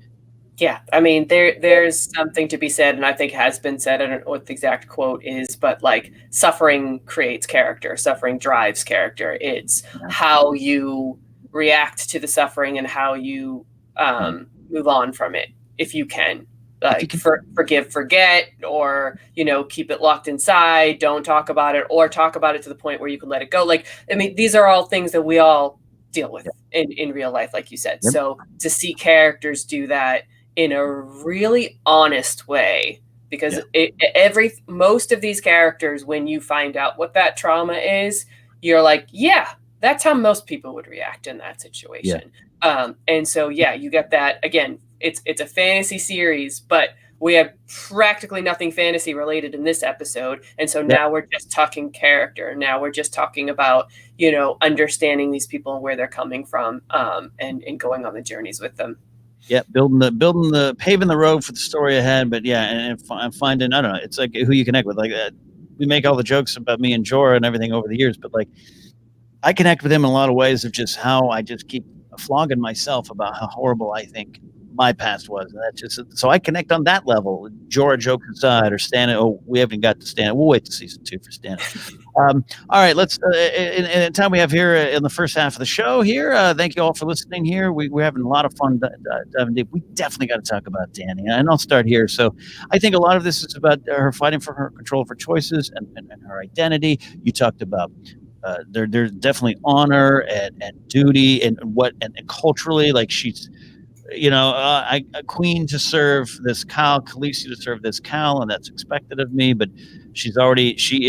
Yeah, I mean, there's something to be said, and I think has been said. I don't know what the exact quote is, but like, suffering creates character. Suffering drives character. It's how you react to the suffering and how you move on from it, if you can. Like, forgive, forget, or keep it locked inside. Don't talk about it, or talk about it to the point where you can let it go. Like, I mean, these are all things that we all deal with in real life, like you said. Yep. So to see characters do that in a really honest way, because most of these characters, when you find out what that trauma is, you're like, yeah, that's how most people would react in that situation. And so, you get that. Again, it's a fantasy series, but we have practically nothing fantasy related in this episode. And so now we're just talking character. Now we're just talking about, understanding these people and where they're coming from, and going on the journeys with them. Yeah, paving the road for the story ahead. But and finding, I don't know, it's like who you connect with. Like we make all the jokes about me and Jorah and everything over the years, but like I connect with him in a lot of ways of just how I just keep flogging myself about how horrible I think my past was. And that's just so I connect on that level. Jorah joke aside, or Stan. Oh, we haven't got to Stan. We'll wait to season 2 for Stan. All right, let's in the time we have here in the first half of the show here. Thank you all for listening here. We're having a lot of fun diving deep. We definitely got to talk about Dany, and I'll start here. So I think a lot of this is about her fighting for her control of her choices and her identity. You talked about there's definitely honor and duty and culturally, like she's a queen to serve this Cal, Khaleesi to serve this Cal, and that's expected of me. But she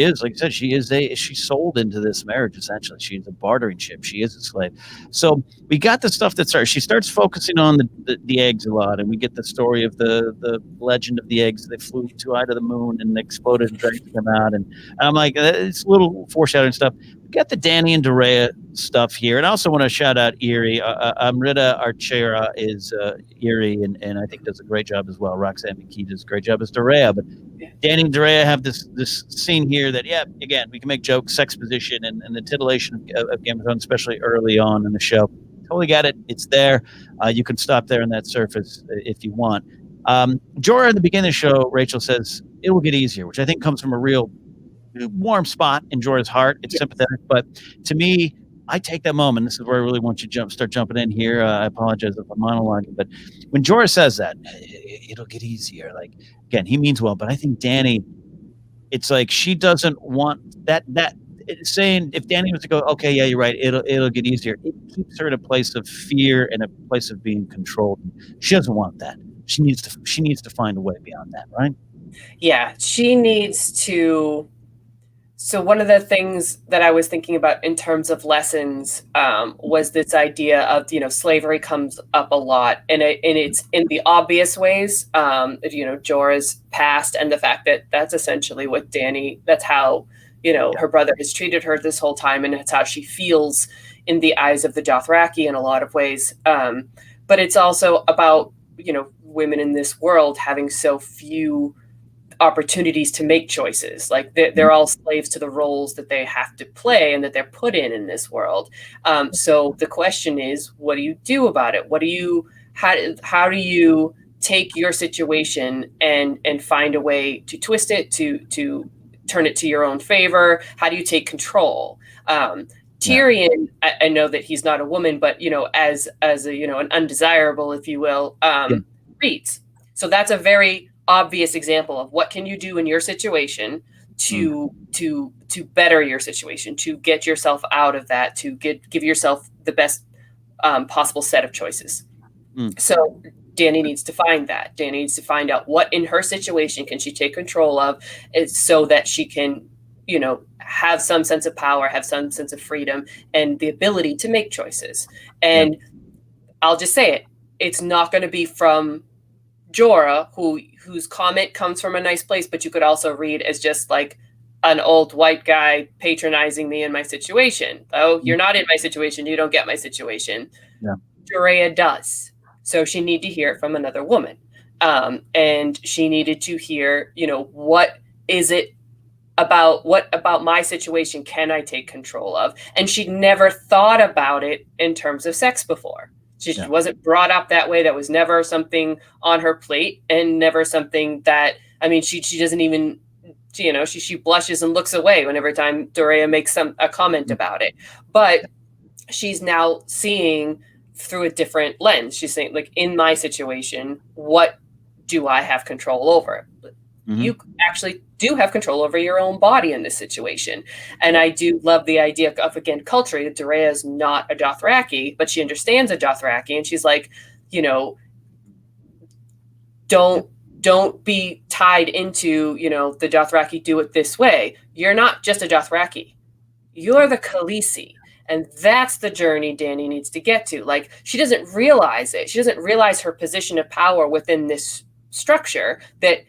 is, like I said, she's sold into this marriage, essentially. She's a bartering chip. She is a slave. So we got the stuff that she starts focusing on the eggs a lot, and we get the story of the legend of the eggs. They flew too high to the moon and exploded and drank them out. And I'm like, it's a little foreshadowing stuff. We got the Dany and Dorea stuff here. And I also want to shout out Eerie. Amrita Archera is Eerie, and I think does a great job as well. Roxanne McKee does a great job as Dorea. But Dany and Dorea have this scene here that, again, we can make jokes, sex position, and the titillation of Game of Thrones, especially early on in the show. Totally get it. It's there. You can stop there on that surface if you want. Jorah, in the beginning of the show, Rachel says, it will get easier, which I think comes from a real warm spot in Jorah's heart. It's sympathetic, but to me, I take that moment. This is where I really want you to start jumping in here. I apologize if I'm monologuing, but when Jorah says that, it'll get easier. Like, again, he means well, but I think Dany, it's like she doesn't want that saying, if Dany was to go, okay, yeah, you're right, it'll get easier. It keeps her in a place of fear and a place of being controlled. She doesn't want that. She needs to find a way beyond that, right? Yeah, she needs to. So one of the things that I was thinking about in terms of lessons was this idea of, slavery comes up a lot, and it's in the obvious ways, Jorah's past and the fact that that's essentially what Dany, that's how, her brother has treated her this whole time, and it's how she feels in the eyes of the Dothraki in a lot of ways. But it's also about, women in this world having so few opportunities to make choices. Like they're all slaves to the roles that they have to play and that they're put in this world. So the question is, what do you do about it? How do you take your situation and find a way to twist it, to turn it to your own favor? How do you take control? Tyrion, I know that he's not a woman, but as a an undesirable, if you will, reads. So that's a very obvious example of what can you do in your situation to better your situation, to get yourself out of that, to give yourself the best possible set of choices. So Dany needs to find that. Dany needs to find out what in her situation can she take control of, so that she can, have some sense of power, have some sense of freedom, and the ability to make choices. And I'll just say it, it's not going to be from Jorah, whose comment comes from a nice place, but you could also read as just like an old white guy patronizing me in my situation. Oh, you're not in my situation, you don't get my situation. Dorea does. So she needed to hear it from another woman. And she needed to hear, what about my situation can I take control of? And she'd never thought about it in terms of sex before. She wasn't brought up that way. That was never something on her plate, and never something that, she doesn't even, she blushes and looks away whenever time Dorea makes a comment about it. But she's now seeing through a different lens. She's saying, like, in my situation, what do I have control over? You actually do have control over your own body in this situation. And I do love the idea of, again, culture. Dorea is not a Dothraki, but she understands a Dothraki. And she's like, don't be tied into, the Dothraki do it this way. You're not just a Dothraki. You're the Khaleesi. And that's the journey Dany needs to get to. Like, she doesn't realize it. She doesn't realize her position of power within this structure, that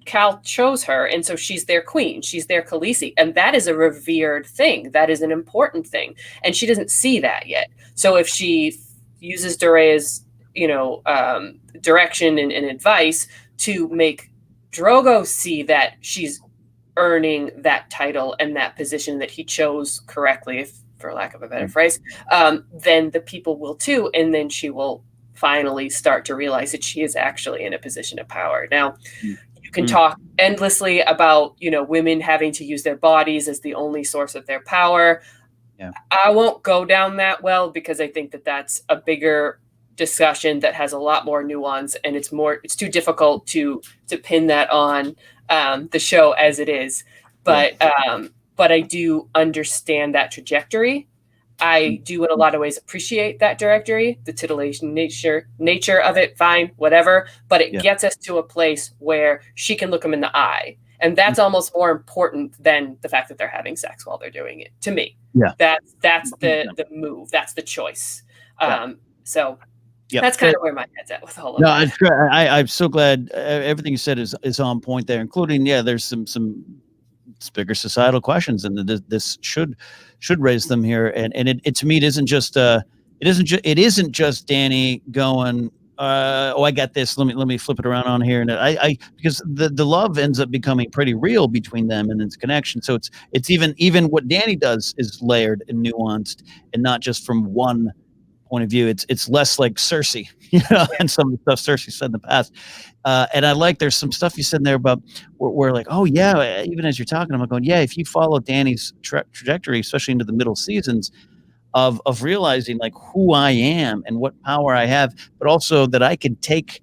Cal chose her, and so she's their queen, she's their Khaleesi, and that is a revered thing. That is an important thing, and she doesn't see that yet. So if she uses Dorea's, direction and advice to make Drogo see that she's earning that title and that position that he chose correctly, if for lack of a better phrase, then the people will too. And then she will finally start to realize that she is actually in a position of power. Now, you can talk endlessly about, women having to use their bodies as the only source of their power. Yeah. I won't go down that well, because I think that that's a bigger discussion that has a lot more nuance, and it's too difficult to pin that on the show as it is. But I do understand that trajectory. I do in a lot of ways appreciate that trajectory, the titillation nature of it, fine, whatever. But it gets us to a place where she can look him in the eye. And that's almost more important than the fact that they're having sex while they're doing it, to me. Yeah. That's the move. That's the choice. So Yep. that's kind of where my head's at with all of that. It's great. I'm so glad everything you said is on point there, including, there's some bigger societal questions, and this should raise them here. And it to me, it isn't just Dany going, I got this. Let me flip it around on here. And I because the love ends up becoming pretty real between them and its connection. So it's even what Dany does is layered and nuanced, and not just from one point of view. It's less like Cersei, and some of the stuff Cersei said in the past. And I like, there's some stuff you said in there about where like, oh yeah, even as you're talking, I'm going, yeah, if you follow Dany's trajectory, especially into the middle seasons, of realizing like who I am and what power I have, but also that I can take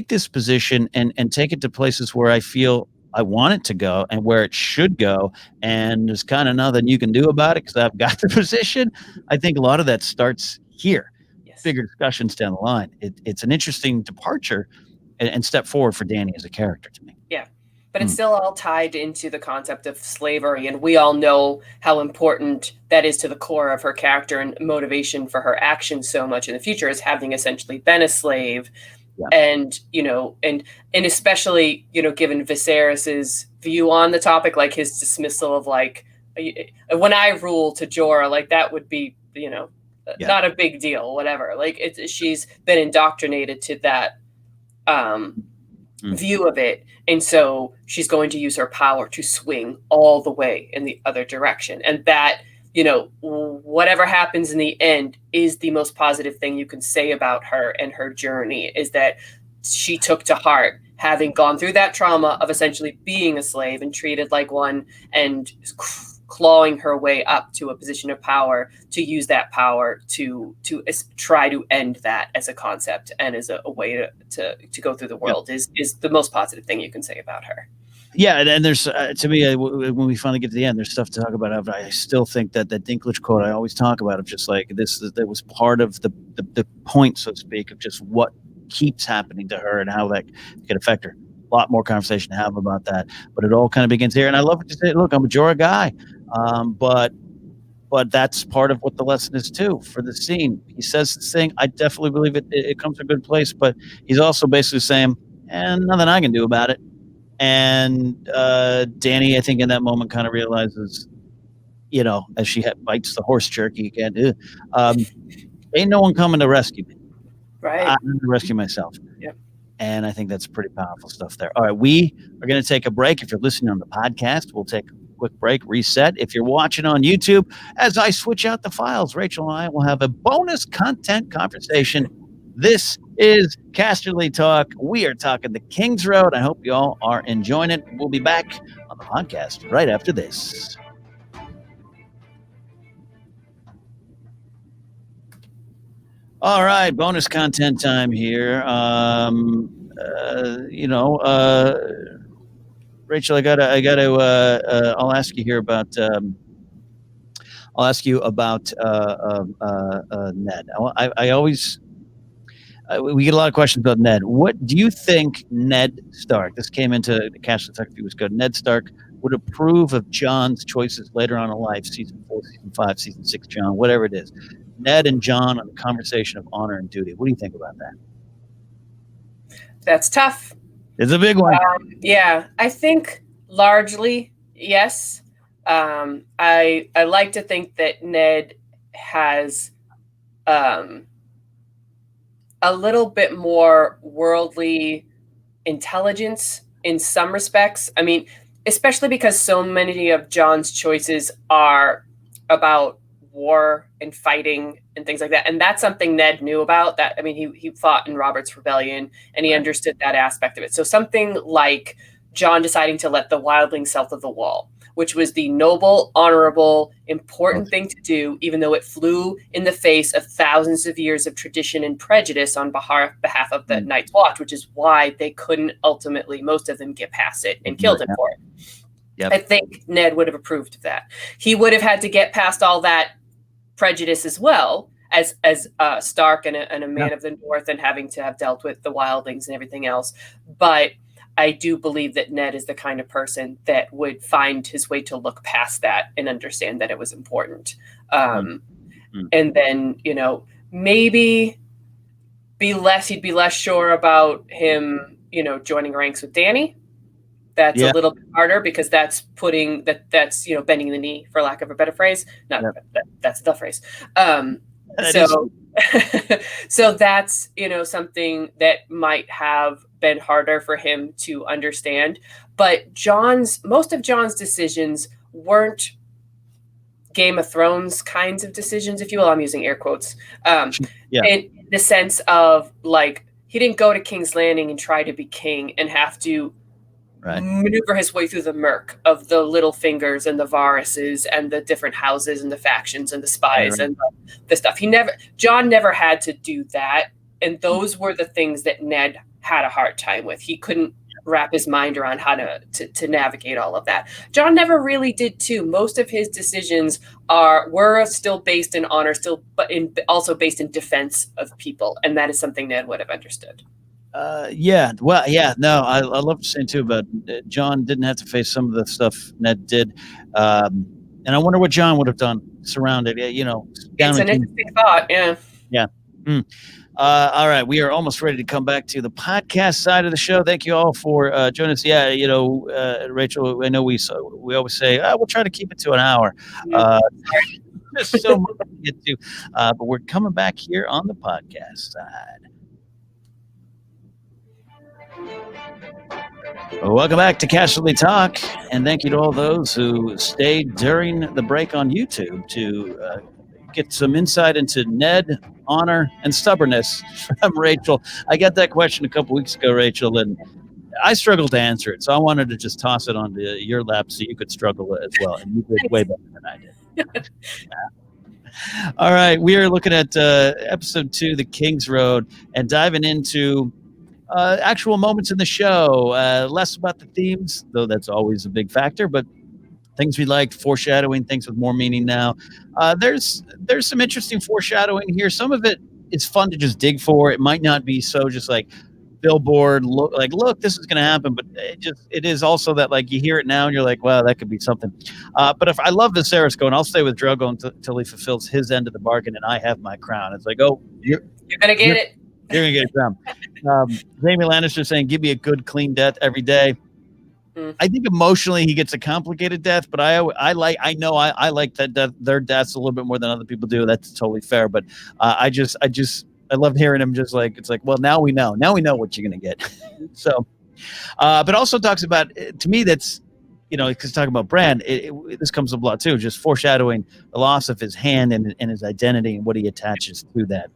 this position and take it to places where I feel I want it to go and where it should go. And there's kind of nothing you can do about it because I've got the position. I think a lot of that starts here. Yes. Bigger discussions down the line. It's an interesting departure and step forward for Dany as a character to me. Yeah. But it's still all tied into the concept of slavery. And we all know how important that is to the core of her character and motivation for her actions so much in the future, is having essentially been a slave. Yeah. And, and especially, given Viserys's view on the topic, like his dismissal of like, when I rule to Jorah, like that would be, not a big deal, whatever. Like she's been indoctrinated to that view of it. And so she's going to use her power to swing all the way in the other direction. And that, whatever happens in the end is the most positive thing you can say about her and her journey, is that she took to heart having gone through that trauma of essentially being a slave and treated like one, and clawing her way up to a position of power, to use that power to try to end that as a concept and as a way to go through the world is the most positive thing you can say about her. Yeah, and there's to me, when we finally get to the end, there's stuff to talk about. I still think that Dinklage quote I always talk about, of just like this, that was part of the point, so to speak, of just what keeps happening to her and how that can affect her. A lot more conversation to have about that, but it all kind of begins here. And I love what you say. Look, I'm a Jorah guy. But that's part of what the lesson is too for the scene. He says this thing. I definitely believe it comes from a good place, but he's also basically saying, nothing I can do about it. And Dany, I think in that moment kind of realizes, as she bites the horse jerky again, ain't no one coming to rescue me. Right. I'm going to rescue myself. Yep. And I think that's pretty powerful stuff there. All right, we are going to take a break. If you're listening on the podcast, we'll take quick break, reset. If you're watching on YouTube, as I switch out the files, Rachel and I will have a bonus content conversation. This is Casterly Talk. We are talking the Kingsroad. I hope you all are enjoying it. We'll be back on the podcast right after this. All right, bonus content time here. Rachel, I'll ask you here about. I'll ask you about Ned. I always we get a lot of questions about Ned. What do you think Ned Stark? This came into the Casterly Talk. If he was good, Ned Stark would approve of Jon's choices later on in life, season 4, season 5, season 6, Jon, whatever it is. Ned and Jon on the conversation of honor and duty. What do you think about that? That's tough. It's a big one. Yeah, I think largely yes. I like to think that Ned has a little bit more worldly intelligence in some respects. I mean, especially because so many of Jon's choices are about war and fighting and things like that. And that's something Ned knew about. That, I mean, he fought in Robert's Rebellion, and he understood that aspect of it. So something like Jon deciding to let the wildlings south of the wall, which was the noble, honorable, important thing to do, even though it flew in the face of thousands of years of tradition and prejudice on behalf of the Night's Watch, which is why they couldn't ultimately, most of them, get past it and killed him for it. Yep. I think Ned would have approved of that. He would have had to get past all that prejudice as well as Stark and a man of the North, and having to have dealt with the wildlings and everything else. But I do believe that Ned is the kind of person that would find his way to look past that and understand that it was important. And then, maybe he'd be less sure about him, joining ranks with Dany. That's a little bit harder, because that's bending the knee, for lack of a better phrase. That's the phrase. So that's, something that might have been harder for him to understand. But most of Jon's decisions weren't Game of Thrones kinds of decisions, if you will. I'm using air quotes. In the sense of, like, he didn't go to King's Landing and try to be king and have to maneuver his way through the murk of the Littlefingers and the Varys's and the different houses and the factions and the spies and the stuff. Jon never had to do that. And those were the things that Ned had a hard time with. He couldn't wrap his mind around how to navigate all of that. Jon never really did too. Most of his decisions were still based in honor, but also based in defense of people. And that is something Ned would have understood. I love what you're saying too about Jon didn't have to face some of the stuff Ned did, and I wonder what Jon would have done surrounded. It's an interesting thought. All right, we are almost ready to come back to the podcast side of the show. Thank you all for joining us. Rachel, I know we always say we'll try to keep it to an hour. There's so much to get to, but we're coming back here on the podcast side. Welcome back to Casterly Talk, and thank you to all those who stayed during the break on YouTube to get some insight into Ned, honor, and stubbornness from Rachel. I got that question a couple weeks ago, Rachel, and I struggled to answer it, so I wanted to just toss it onto your lap so you could struggle as well, and you did way better than I did. All right, we are looking at episode 2, The Kingsroad, and diving into actual moments in the show, less about the themes, though that's always a big factor, but things we liked, foreshadowing, things with more meaning now. There's some interesting foreshadowing here. Some of it is fun to just dig for. It might not be so just like billboard, look, this is going to happen, but it is also that, like, you hear it now and you're like, wow, that could be something. But if I love Viserys going, I'll stay with Drogo until he fulfills his end of the bargain and I have my crown. It's like, oh, you're going to get it. You're going to get a crown. Jaime Lannister saying, give me a good, clean death every day. I think emotionally he gets a complicated death, but I like that their deaths a little bit more than other people do. That's totally fair. But I love hearing him just like, it's like, well, now we know what you're going to get. So, but also talks about, to me, that's, because talking about Bran, this comes up a lot too, just foreshadowing the loss of his hand and his identity and what he attaches to that.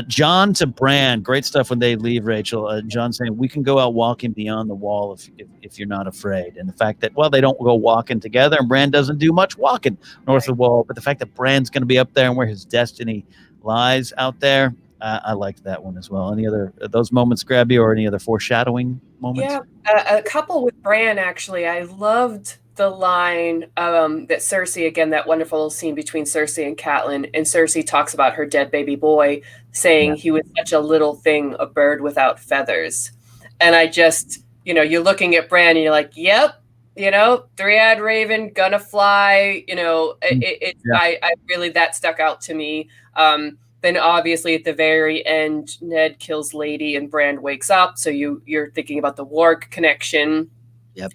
Jon to Bran, great stuff when they leave, Rachel. Jon saying, we can go out walking beyond the wall if you're not afraid. And the fact that, well, they don't go walking together and Bran doesn't do much walking north of the wall, but the fact that Bran's going to be up there and where his destiny lies out there, I liked that one as well. Any other those moments grab you, or any other foreshadowing moments? Yeah, a couple with Bran, actually. I loved the line that Cersei, again, that wonderful scene between Cersei and Catelyn, and Cersei talks about her dead baby boy, saying he was such a little thing, a bird without feathers. And I just, you're looking at Bran and you're like, yep, three-eyed raven, gonna fly, I really, that stuck out to me. Then obviously at the very end, Ned kills Lady and Bran wakes up. So you're thinking about the Warg connection. Yep.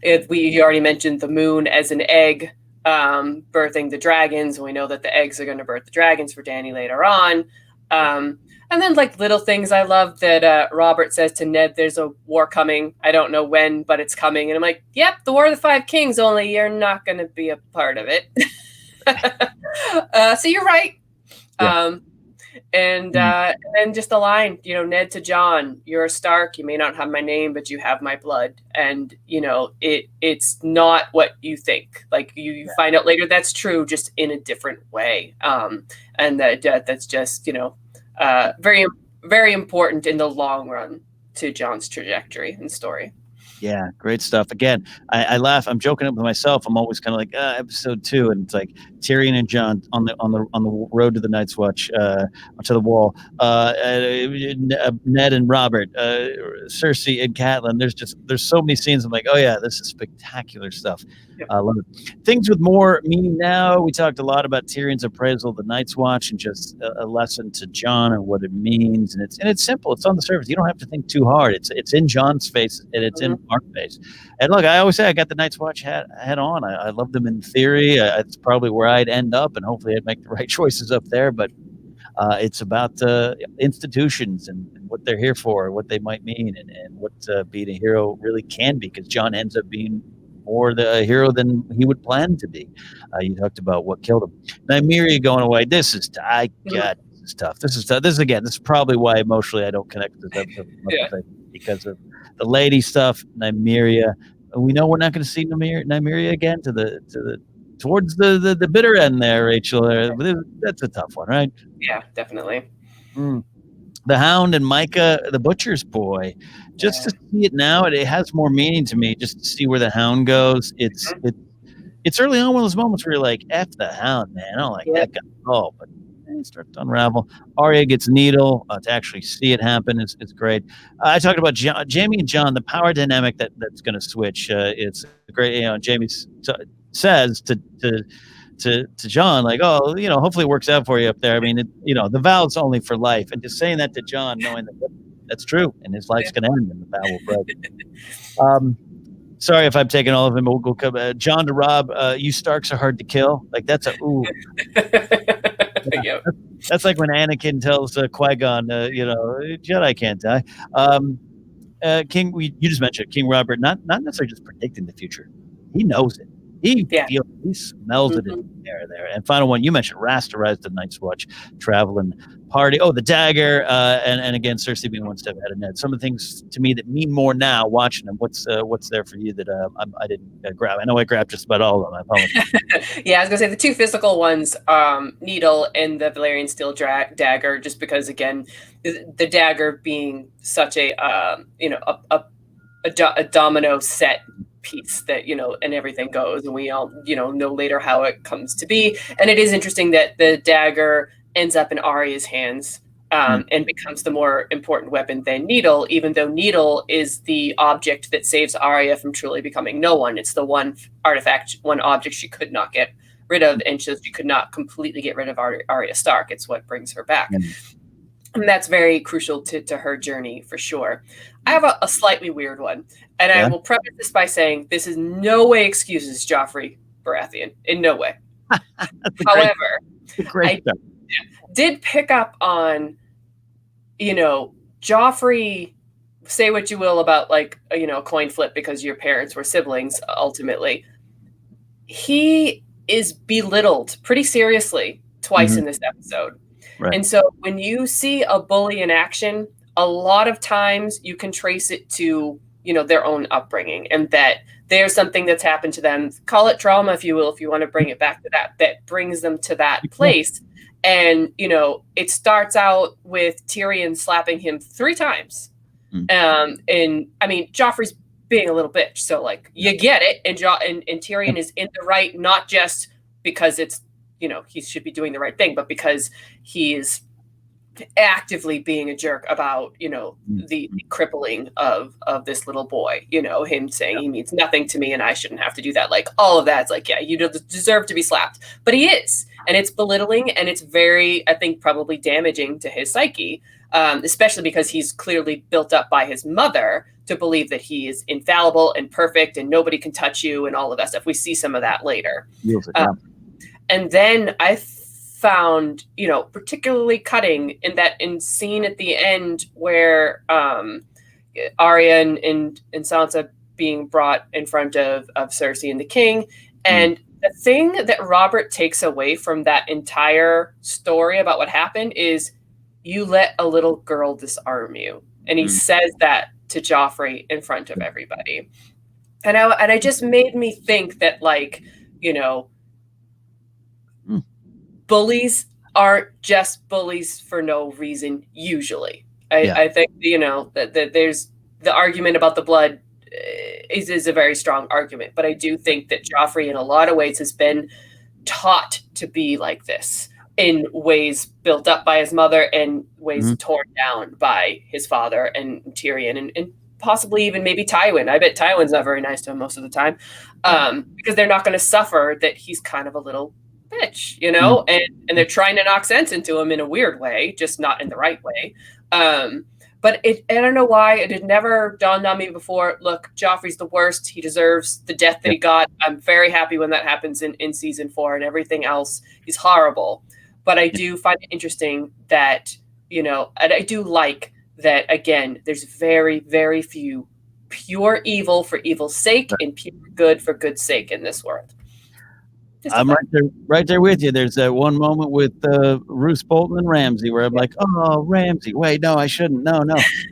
You already mentioned the moon as an egg birthing the dragons. We know that the eggs are going to birth the dragons for Dany later on. And then like little things I love that Robert says to Ned, there's a war coming. I don't know when, but it's coming. And I'm like, yep, the War of the Five Kings, only you're not going to be a part of it. So you're right. Yeah. And then just the line, Ned to Jon, you're a Stark. You may not have my name, but you have my blood. And, it's not what you think. Like you find out later that's true, just in a different way. And that's just, very, very important in the long run to Jon's trajectory and story. Yeah, great stuff. Again, I laugh. I'm joking with myself. I'm always kind of like episode 2, and it's like Tyrion and Jon on the road to the Night's Watch, onto the wall. Ned and Robert, Cersei and Catelyn. There's so many scenes. I'm like, oh yeah, this is spectacular stuff. I love it. Things with more meaning now. We talked a lot about Tyrion's appraisal of the Night's Watch and just a lesson to Jon and what it means. And it's simple. It's on the surface. You don't have to think too hard. It's in Jon's face and it's in our face. And look, I always say I got the Night's Watch hat on. I love them in theory. It's probably where I'd end up, and hopefully I'd make the right choices up there. But it's about institutions and what they're here for, what they might mean, and what being a hero really can be, because Jon ends up being more the hero than he would plan to be. You talked about what killed him. Nymeria going away. This is tough. This is probably why emotionally I don't connect with this episode because of the lady stuff. Nymeria. We know we're not going to see Nymeria again towards the bitter end there, Rachel. That's a tough one, right? Yeah, definitely. The Hound and Micah, the butcher's boy. Just to see it now, it has more meaning to me. Just to see where the Hound goes. It's early on one of those moments where you're like, "F the Hound, man! I don't like that guy at all." But it starts to unravel. Arya gets Needle. To actually see it happen is great. I talked about Jaime and Jon, the power dynamic that's going to switch. It's great. Jaime says to Jon, like, oh, hopefully it works out for you up there. I mean, the vow's only for life. And just saying that to Jon, knowing that's true, and his life's going to end and the vow will break. Sorry if I'm taking all of them, but we'll come. Jon to Rob, you Starks are hard to kill. Like, that's a ooh. That's like when Anakin tells Qui-Gon, Jedi can't die. King, you just mentioned King Robert, not necessarily just predicting the future. He knows it. He feels, he smells it in the air there. And final one, you mentioned Rasterize the Night's Watch, traveling party. Oh, the dagger, and again, Cersei being one step ahead of Ned. Some of the things to me that mean more now watching them. What's there for you that I didn't grab? I know I grabbed just about all of them. I apologize. Yeah, I was gonna say the two physical ones, Needle and the Valyrian steel dagger, just because again, the dagger being such a domino set piece that and everything goes, and we all know later how it comes to be. And it is interesting that the dagger ends up in Arya's hands and becomes the more important weapon than Needle, even though Needle is the object that saves Arya from truly becoming no one. It's the one object she could not get rid of, and she could not completely get rid of Arya Stark. It's what brings her back. And that's very crucial to her journey, for sure. I have a slightly weird one. And I will preface this by saying this is no way excuses Joffrey Baratheon. In no way. However, I did pick up on, Joffrey, say what you will about a coin flip because your parents were siblings, ultimately. He is belittled pretty seriously twice in this episode. Right. And so when you see a bully in action, a lot of times you can trace it to, their own upbringing, and that there's something that's happened to them. Call it trauma, if you will, if you want to bring it back to that brings them to that place. And, it starts out with Tyrion slapping him 3 times. And I mean, Joffrey's being a little bitch. So you get it. And Tyrion is in the right, not just because it's, he should be doing the right thing, but because he's actively being a jerk about, the crippling of this little boy, him saying he means nothing to me and I shouldn't have to do that. All of that's you deserve to be slapped, but he is, and it's belittling, and it's very, I think, probably damaging to his psyche, especially because he's clearly built up by his mother to believe that he is infallible and perfect and nobody can touch you and all of that stuff. We see some of that later. And then I found, particularly cutting in scene at the end where Arya and Sansa being brought in front of Cersei and the king. And the thing that Robert takes away from that entire story about what happened is you let a little girl disarm you. And he says that to Joffrey in front of everybody. And I just made me think that, like, bullies aren't just bullies for no reason, usually. I think, that there's the argument about the blood is a very strong argument. But I do think that Joffrey, in a lot of ways, has been taught to be like this in ways built up by his mother and ways torn down by his father and Tyrion and possibly even maybe Tywin. I bet Tywin's not very nice to him most of the time, because they're not going to suffer that he's kind of a little bitch, and they're trying to knock sense into him in a weird way, just not in the right way. But I don't know why it had never dawned on me before. Look, Joffrey's the worst. He deserves the death that he got. I'm very happy when that happens in season 4, and everything else is horrible. But I do find it interesting that, and I do like that, again, there's very, very few pure evil for evil's sake and pure good for good's sake in this world. I'm right there with you. There's that one moment with Roose Bolton and Ramsay where I'm like, oh, Ramsay, wait, no, I shouldn't. No.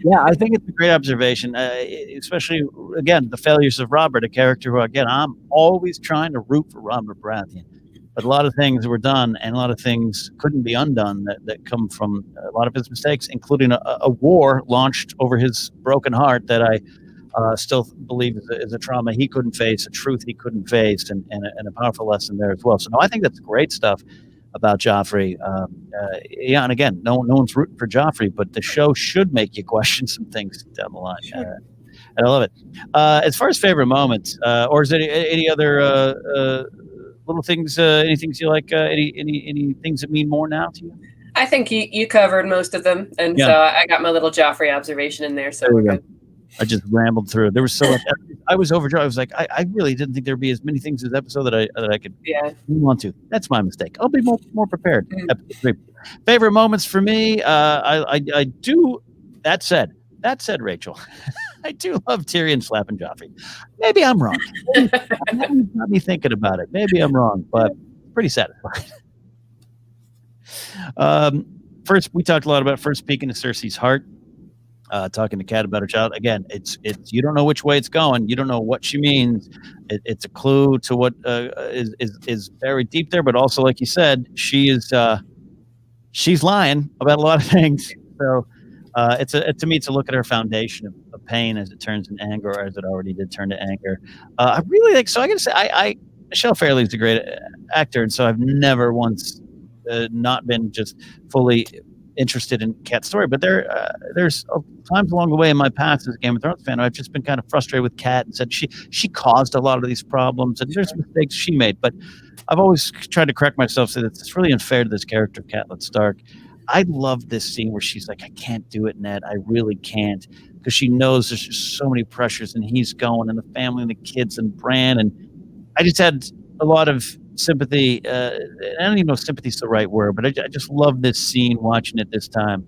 Yeah, I think it's a great observation, especially, again, the failures of Robert, a character who, again, I'm always trying to root for Robert Baratheon. But a lot of things were done and a lot of things couldn't be undone that come from a lot of his mistakes, including a war launched over his broken heart that I still believe is a trauma he couldn't face, a truth he couldn't face, and a powerful lesson there as well. So, no, I think that's great stuff about Joffrey. And again, no one's rooting for Joffrey, but the show should make you question some things down the line. Sure. And I love it. As far as favorite moments, or is there any other little things, any things you like, any things that mean more now to you? I think you covered most of them, and so I got my little Joffrey observation in there, so we're good. I just rambled through. There was so much. I was overjoyed. I was like, I really didn't think there'd be as many things in this episode that I could move on to. That's my mistake. I'll be more prepared. Episode 3. Favorite moments for me. I do. That said, Rachel, I do love Tyrion slapping Joffrey. Maybe I'm wrong. Got me thinking about it. Maybe I'm wrong, but pretty satisfied. First, we talked a lot about first peeking into Cersei's heart. Talking to Kat about her child. Again, it's you don't know which way it's going. You don't know what she means. It's a clue to what is very deep there. But also, like you said, she's lying about a lot of things. So to me, it's a look at her foundation of pain as it turns into anger, or as it already did turn to anger. I really like. So I gotta say, Michelle Fairley is a great actor, and so I've never once not been just fully interested in Kat's story, but there's times along the way in my past as a Game of Thrones fan, I've just been kind of frustrated with Kat and said she caused a lot of these problems, and there's mistakes she made. But I've always tried to correct myself, so that it's really unfair to this character, Catelyn Stark. I love this scene where she's like, I can't do it, Ned. I really can't, because she knows there's just so many pressures, and he's going, and the family, and the kids, and Bran, and I just had a lot of sympathy. I don't even know if sympathy is the right word, but I just love this scene, watching it this time,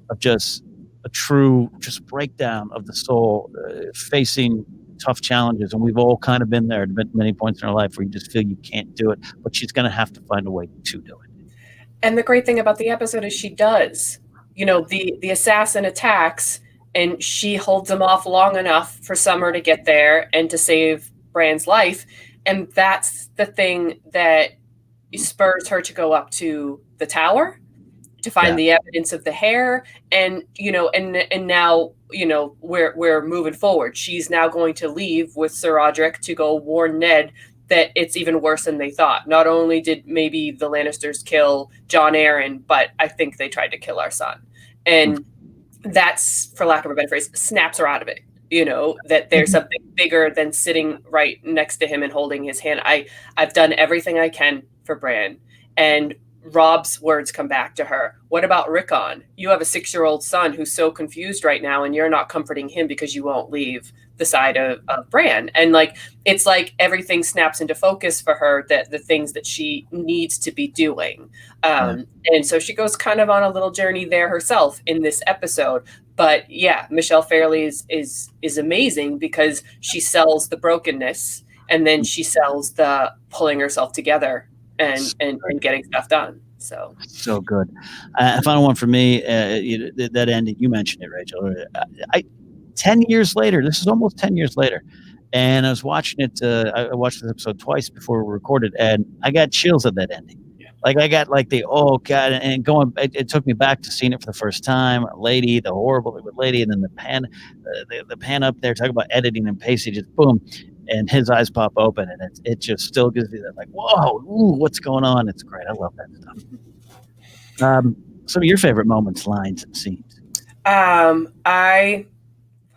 of just a true breakdown of the soul, facing tough challenges. And we've all kind of been there at many points in our life where you just feel you can't do it, but she's going to have to find a way to do it. And the great thing about the episode is she does. The assassin attacks, and she holds him off long enough for Summer to get there and to save Bran's life. And that's the thing that spurs her to go up to the tower to find the evidence of the hair. And, and now, we're moving forward. She's now going to leave with Sir Roderick to go warn Ned that it's even worse than they thought. Not only did maybe the Lannisters kill Jon Arryn, but I think they tried to kill our son. And that's, for lack of a better phrase, snaps her out of it. That there's something bigger than sitting right next to him and holding his hand. I've done everything I can for Bran, and Rob's words come back to her. What about Rickon? You have a 6-year-old son who's so confused right now, and you're not comforting him because you won't leave the side of Bran. And like, it's like everything snaps into focus for her, that the things that she needs to be doing. And so she goes kind of on a little journey there herself in this episode. But yeah, Michelle Fairley is amazing because she sells the brokenness, and then she sells the pulling herself together and getting stuff done. So good. Final one for me, that ending, you mentioned it, Rachel. 10 years later, this is almost 10 years later, and I was watching it. I watched this episode twice before we recorded, and I got chills at that ending. Yeah. Like I got like oh god, and going. It took me back to seeing it for the first time. Lady, the horrible lady, and then the pan up there. Talk about editing and pacing, just boom. And his eyes pop open, and it just still gives me that like, whoa, ooh, what's going on? It's great. I love that stuff. Some of your favorite moments, lines, and scenes.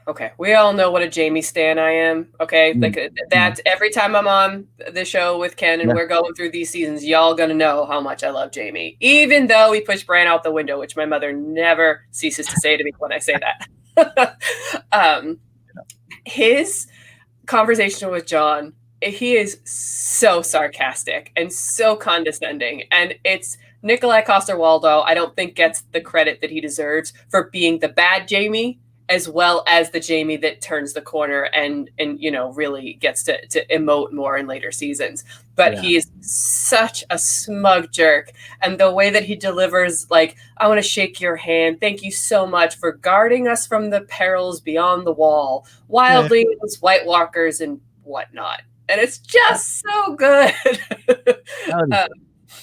Okay, we all know what a Jamie stan I am. Okay, like that's every time I'm on the show with Ken and we're going through these seasons, y'all gonna know how much I love Jamie, even though he pushed Bran out the window, which my mother never ceases to say to me when I say that. His conversation with John, he is so sarcastic and so condescending, and it's Nikolai Coster-Waldau, I don't think gets the credit that he deserves for being the bad Jamie, as well as the Jamie that turns the corner and really gets to emote more in later seasons. But he is such a smug jerk, and the way that he delivers, like, I want to shake your hand, thank you so much for guarding us from the perils beyond the wall, wildlings, White Walkers, and whatnot. And it's just so good.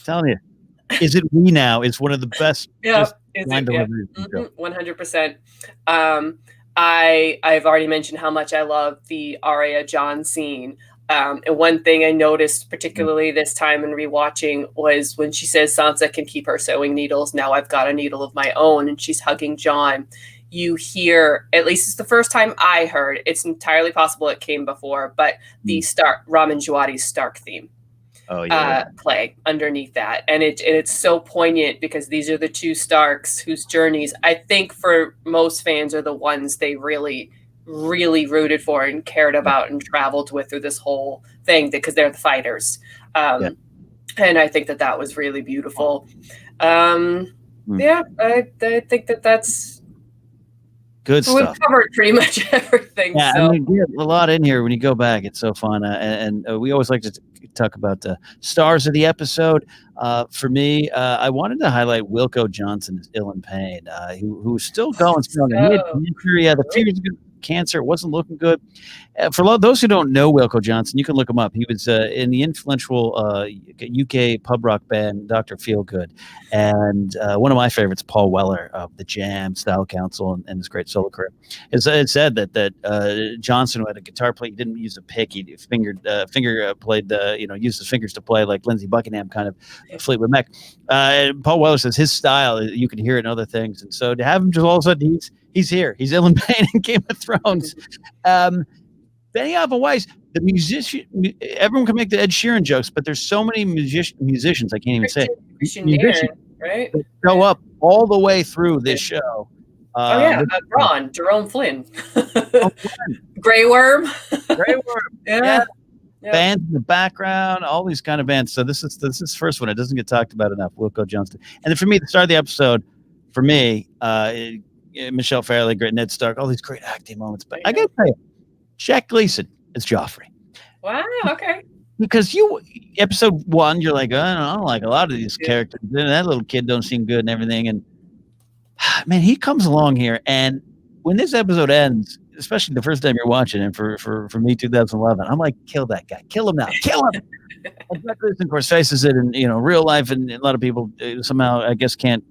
Telling you. Is it we now? It's one of the best. Yeah, 100%. I've already mentioned how much I love the Arya Jon scene. And one thing I noticed particularly this time in rewatching was when she says Sansa can keep her sewing needles. Now I've got a needle of my own, and she's hugging Jon. You hear, at least it's the first time I heard, it's entirely possible it came before, but the Ramin Djawadi's Stark theme. Play underneath that, and it's so poignant because these are the two Starks whose journeys I think for most fans are the ones they really, really rooted for and cared about and traveled with through this whole thing, because they're the fighters. And I think that was really beautiful. I think that's good stuff. We've covered pretty much everything. Yeah, so. I mean, we have a lot in here when you go back. It's so fun, and we always like to talk about the stars of the episode. For me, I wanted to highlight Wilco Johnson as Ilan Payne, who's still going strong. He had the few years ago, cancer. It wasn't looking good. For those who don't know Wilco Johnson, you can look him up. He was in the influential UK pub rock band Dr. Feelgood, and one of my favorites, Paul Weller of the Jam, Style Council, and his great solo career. It said that Johnson, who had a guitar player, he didn't use a pick. He played used his fingers to play like Lindsey Buckingham kind of Fleetwood Mac. Paul Weller says his style, you can hear it in other things, and so to have him just all of a sudden he's here. He's Ilan Payne in Game of Thrones. Benioff and Weiss, the musician, everyone can make the Ed Sheeran jokes, but there's so many musicians, I can't even say it. Musicians, right? That show up all the way through this show. Ron, Jerome Flynn. Grey Worm. Yeah. Bands in the background, all these kind of bands. So this is the first one. It doesn't get talked about enough. Wilco Johnson. And then for me, the start of the episode, for me, Michelle Fairley, great Ned Stark, all these great acting moments. But I gotta tell you, Jack Gleason is Joffrey. Wow, okay. Because episode 1, you're like, I don't like a lot of these characters. That little kid don't seem good and everything. And man, he comes along here, and when this episode ends, especially the first time you're watching it, for me, 2011, I'm like, kill that guy, kill him now, kill him. And Jack Gleason, of course, faces it in real life, and a lot of people somehow, I guess, can't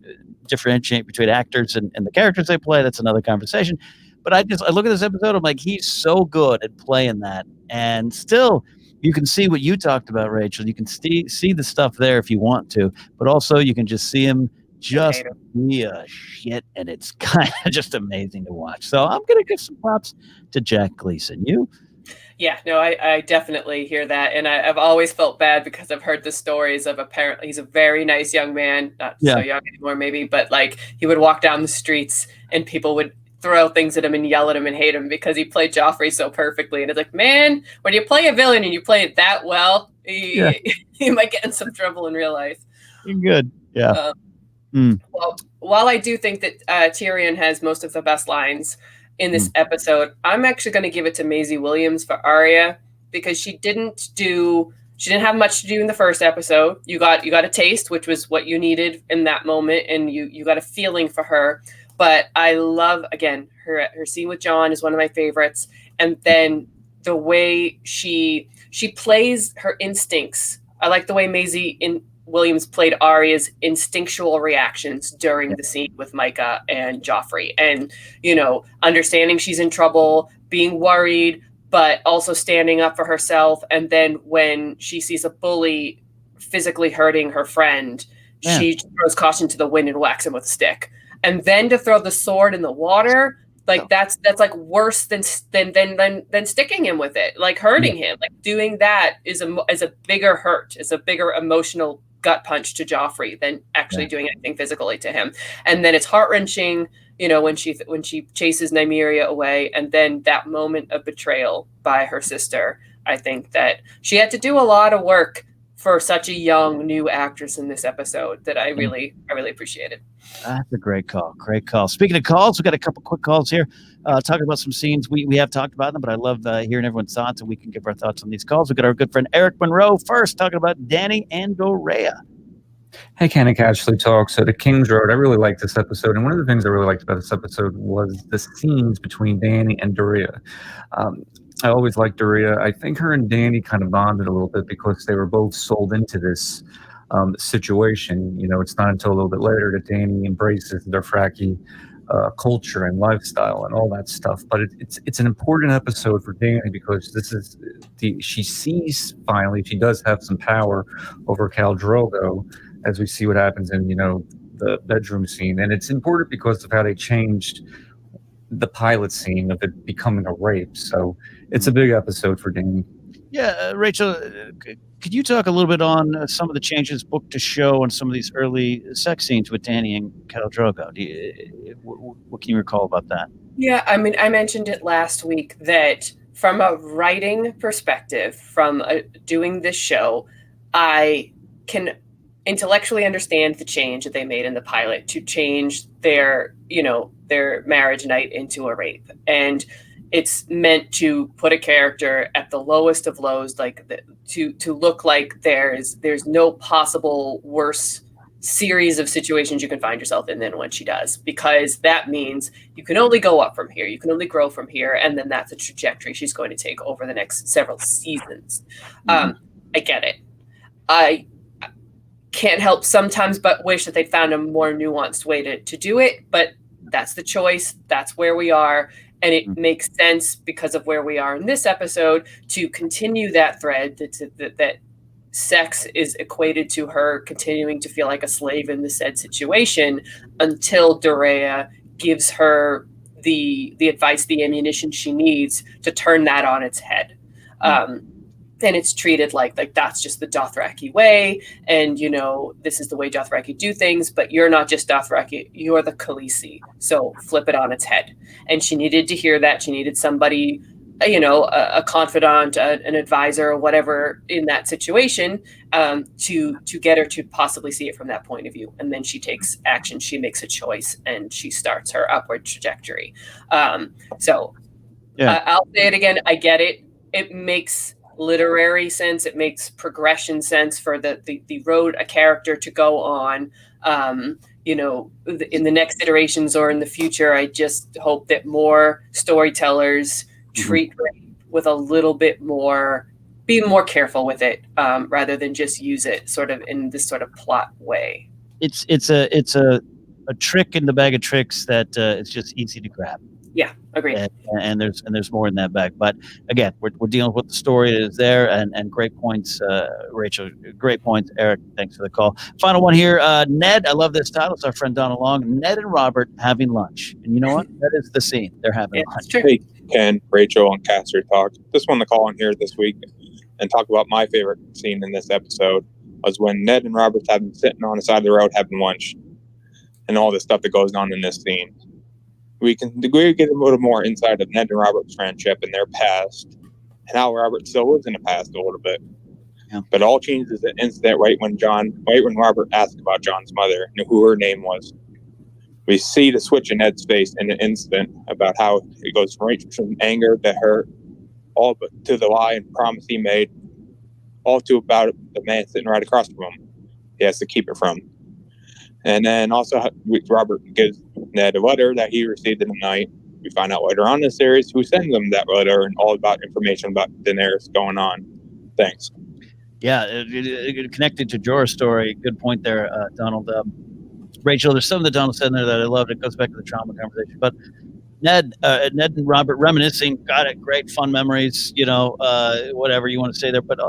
differentiate between actors and the characters they play. That's another conversation. But I look at this episode, I'm like, he's so good at playing that. And still, you can see what you talked about, Rachel. You can see the stuff there if you want to, but also you can just see him just be a shit, and it's kind of just amazing to watch. So I'm going to give some props to Jack Gleason. You? Yeah, no, I definitely hear that. And I've always felt bad because I've heard the stories of apparently he's a very nice young man, not so young anymore maybe, but like he would walk down the streets and people would throw things at him and yell at him and hate him because he played Joffrey so perfectly. And it's like, man, when you play a villain and you play it that well, you might get in some trouble in real life. You're good. Yeah. Well, while I do think that Tyrion has most of the best lines in this episode, I'm actually going to give it to Maisie Williams for Arya because she didn't have much to do in the first episode. You got a taste, which was what you needed in that moment, and you got a feeling for her. But I love, again, her scene with Jon is one of my favorites, and then the way she plays her instincts. I like the way Maisie Williams played Arya's instinctual reactions during the scene with Micah and Joffrey, and understanding she's in trouble, being worried, but also standing up for herself. And then when she sees a bully physically hurting her friend, she throws caution to the wind and whacks him with a stick. And then to throw the sword in the water, like that's like worse than sticking him with it, like hurting him. Like doing that is a bigger hurt, is a bigger emotional gut punch to Joffrey than actually doing anything physically to him. And then it's heart-wrenching, when she chases Nymeria away, and then that moment of betrayal by her sister. I think that she had to do a lot of work for such a young new actress in this episode that I really appreciated. That's a great call. Great call. Speaking of calls, we got a couple quick calls here. Talking about some scenes. We have talked about them, but I love hearing everyone's thoughts, and we can give our thoughts on these calls. We got our good friend Eric Monroe first, talking about Dany and Arya. Hey, Ken and Casterly Talk. So the Kingsroad, I really liked this episode. And one of the things I really liked about this episode was the scenes between Dany and Arya. I always liked Arya. I think her and Dany kind of bonded a little bit because they were both sold into this situation. It's not until a little bit later that Dany embraces their Fraki culture and lifestyle and all that stuff. But it's an important episode for Dany because this is she sees finally she does have some power over Khal Drogo, as we see what happens in the bedroom scene. And it's important because of how they changed the pilot scene of it becoming a rape. So it's a big episode for Dany. Yeah, Rachel, could you talk a little bit on some of the changes book to show and some of these early sex scenes with Dany and Khal Drogo? What can you recall about that? Yeah, I mean, I mentioned it last week that from a writing perspective, from doing this show, I can intellectually understand the change that they made in the pilot to change their marriage night into a rape. And it's meant to put a character at the lowest of lows, like to look like there's no possible worse series of situations you can find yourself in than what she does, because that means you can only go up from here, you can only grow from here, and then that's a trajectory she's going to take over the next several seasons. I get it. I can't help sometimes but wish that they'd found a more nuanced way to do it, but that's the choice. That's where we are. And it makes sense because of where we are in this episode to continue that thread that sex is equated to her continuing to feel like a slave in the said situation until Dorea gives her the advice, the ammunition she needs to turn that on its head. And it's treated like that's just the Dothraki way, and this is the way Dothraki do things, but you're not just Dothraki, you're the Khaleesi, so flip it on its head. And she needed to hear that. She needed somebody, a confidant, an advisor, or whatever in that situation, to get her to possibly see it from that point of view. And then she takes action, she makes a choice, and she starts her upward trajectory. I'll say it again, I get it. It makes literary sense, it makes progression sense for the road a character to go on, in the next iterations or in the future. I just hope that more storytellers treat rape with a little bit more, be more careful with it, rather than just use it sort of in this sort of plot way. It's a trick in the bag of tricks that it's just easy to grab. Yeah, agreed. And there's more in that bag. But again, we're dealing with the story that is there, and great points, Rachel. Great points, Eric. Thanks for the call. Final one here, Ned. I love this title. It's our friend Don Long. Ned and Robert having lunch, and you know what? That is the scene. They're having lunch. True. Ken, Rachel, and Casterly Talk. Just wanted to call in here this week and talk about my favorite scene in this episode was when Ned and Robert have been sitting on the side of the road having lunch and all the stuff that goes on in this scene. We get a little more insight of Ned and Robert's friendship and their past and how Robert still lives in the past a little bit. Yeah. But all changes the instant right when Robert asked about John's mother and who her name was. We see the switch in Ned's face in an instant about how it goes right from anger to hurt, all but to the lie and promise he made, all to about the man sitting right across from him. He has to keep it from. And then also Robert gives Ned a letter that he received in the night. We find out later on in the series who sends him that letter and all about information about Daenerys going on. Thanks. Yeah, connected to Jorah's story. Good point there, Donald. Rachel, there's something that Donald said in there that I loved. It goes back to the trauma conversation. But Ned and Robert reminiscing, got it, great fun memories, whatever you want to say there. But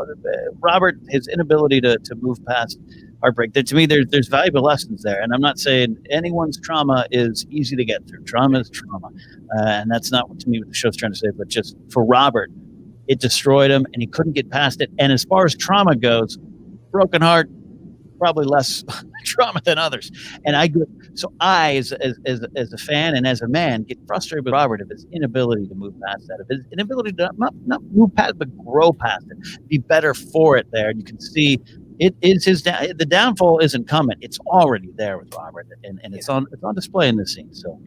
Robert, his inability to move past heartbreak. To me, there's valuable lessons there. And I'm not saying anyone's trauma is easy to get through. Trauma is trauma. And that's not what, to me, what the show's trying to say. But just for Robert, it destroyed him and he couldn't get past it. And as far as trauma goes, broken heart, probably less trauma than others. And I as a fan and as a man, get frustrated with Robert of his inability to move past that, of his inability to not move past, but grow past it, be better for it there. And you can see it is the downfall isn't coming. It's already there with Robert, and it's on display in this scene. So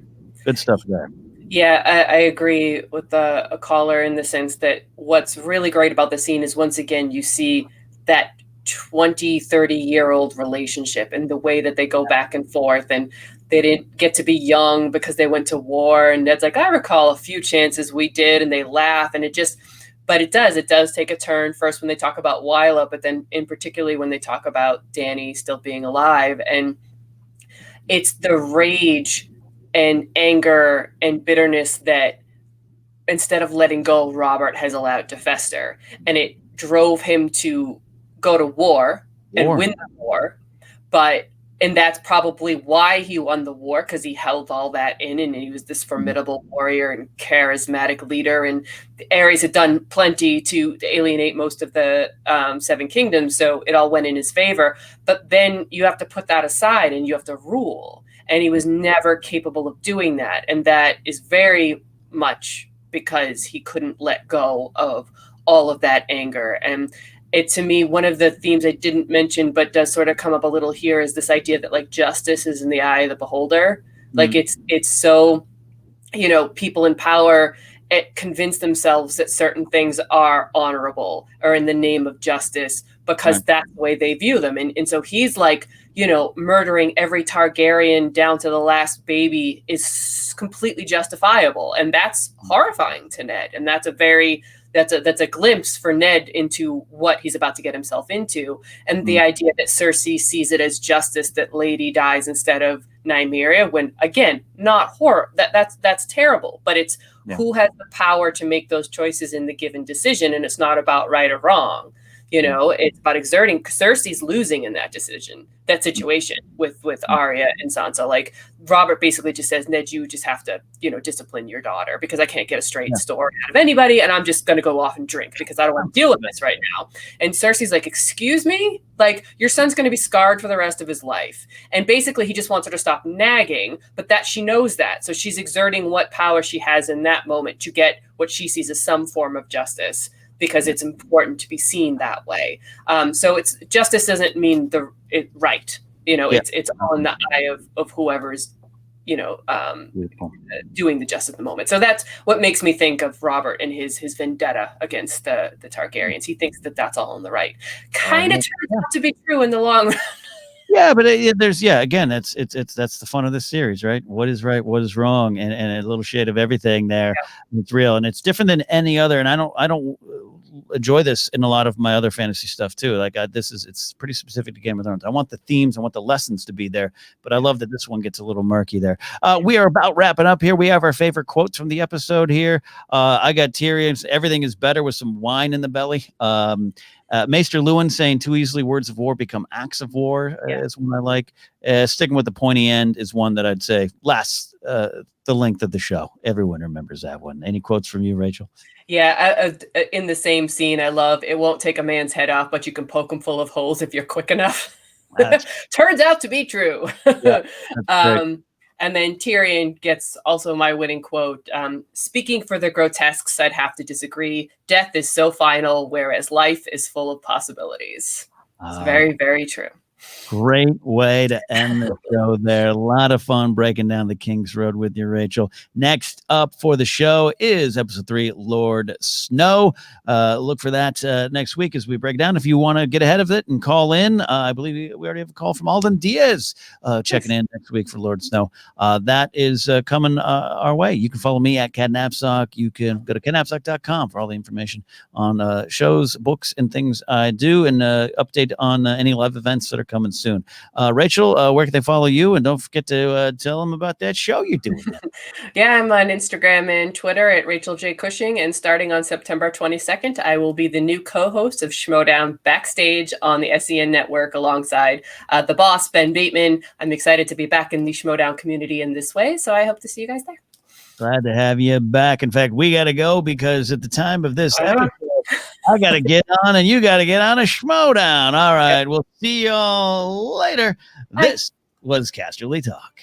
good stuff there. Yeah, I agree with a caller in the sense that what's really great about the scene is once again, you see that 20, 30-year-old relationship and the way that they go back and forth, and they didn't get to be young because they went to war. And Ned's like, I recall a few chances we did, and they laugh, and it does take a turn first when they talk about Wyla, but then in particularly when they talk about Dany still being alive. And it's the rage and anger and bitterness that instead of letting go, Robert has allowed to fester, and it drove him to go to war and win the war. And that's probably why he won the war, because he held all that in, and he was this formidable warrior and charismatic leader. And the Aerys had done plenty to alienate most of the Seven Kingdoms, so it all went in his favor. But then you have to put that aside and you have to rule. And he was never capable of doing that. And that is very much because he couldn't let go of all of that anger. And to me, one of the themes I didn't mention, but does sort of come up a little here, is this idea that like justice is in the eye of the beholder. Like it's so, people in power convince themselves that certain things are honorable or in the name of justice because that's the way they view them. And so he's like, murdering every Targaryen down to the last baby is completely justifiable. And that's horrifying to Ned. And that's a glimpse for Ned into what he's about to get himself into. And the idea that Cersei sees it as justice that Lady dies instead of Nymeria, when again, not horror, that's terrible, but it's who has the power to make those choices in the given decision. And it's not about right or wrong. It's about exerting. Cersei's losing in that situation with Arya and Sansa. Like Robert basically just says, Ned, you just have to, discipline your daughter because I can't get a straight story out of anybody. And I'm just going to go off and drink because I don't want to deal with this right now. And Cersei's like, excuse me? Like your son's going to be scarred for the rest of his life. And basically he just wants her to stop nagging, but that she knows that. So she's exerting what power she has in that moment to get what she sees as some form of justice, because it's important to be seen that way. So it's justice doesn't mean right. It's all in the eye of whoever's, doing the justice at the moment. So that's what makes me think of Robert and his vendetta against the Targaryens. He thinks that that's all in the right. Kind of turns out to be true in the long run. Yeah, but again, that's the fun of this series, right? What is right, what is wrong, and a little shade of everything there. Yeah. It's real, and it's different than any other. And I don't enjoy this in a lot of my other fantasy stuff too. Like it's pretty specific to Game of Thrones. I want the themes, I want the lessons to be there, but I love that this one gets a little murky there. We are about wrapping up here. We have our favorite quotes from the episode here. I got Tyrion's "Everything is better with some wine in the belly." Maester Lewin saying too easily words of war become acts of war is one I like. Sticking with the pointy end is one that I'd say lasts the length of the show. Everyone remembers that one. Any quotes from you, Rachel? Yeah, in the same scene, I love it won't take a man's head off, but you can poke him full of holes if you're quick enough. Turns out to be true. Yeah, and then Tyrion gets also my winning quote. Speaking for the grotesques, I'd have to disagree. Death is so final, whereas life is full of possibilities. It's very, very true. Great way to end the show there. A lot of fun breaking down the Kingsroad with you, Rachel. Next up for the show is episode 3, Lord Snow. Look for that next week as we break down. If you want to get ahead of it and call in, I believe we already have a call from Alden Diaz checking in next week for Lord Snow. That is coming our way. You can follow me at Ken Napzok. You can go to kennapzok.com for all the information on shows, books, and things I do, and update on any live events that are coming soon. Rachel, where can they follow you? And don't forget to tell them about that show you're doing. Yeah, I'm on Instagram and Twitter at Rachel J. Cushing. And starting on September 22nd, I will be the new co-host of Schmodown Backstage on the SEN network alongside the boss, Ben Bateman. I'm excited to be back in the Schmodown community in this way. So I hope to see you guys there. Glad to have you back. In fact, we got to go because at the time of this episode, I got to get on and you got to get on a Schmodown. All right. We'll see y'all later. This was Casterly Talk.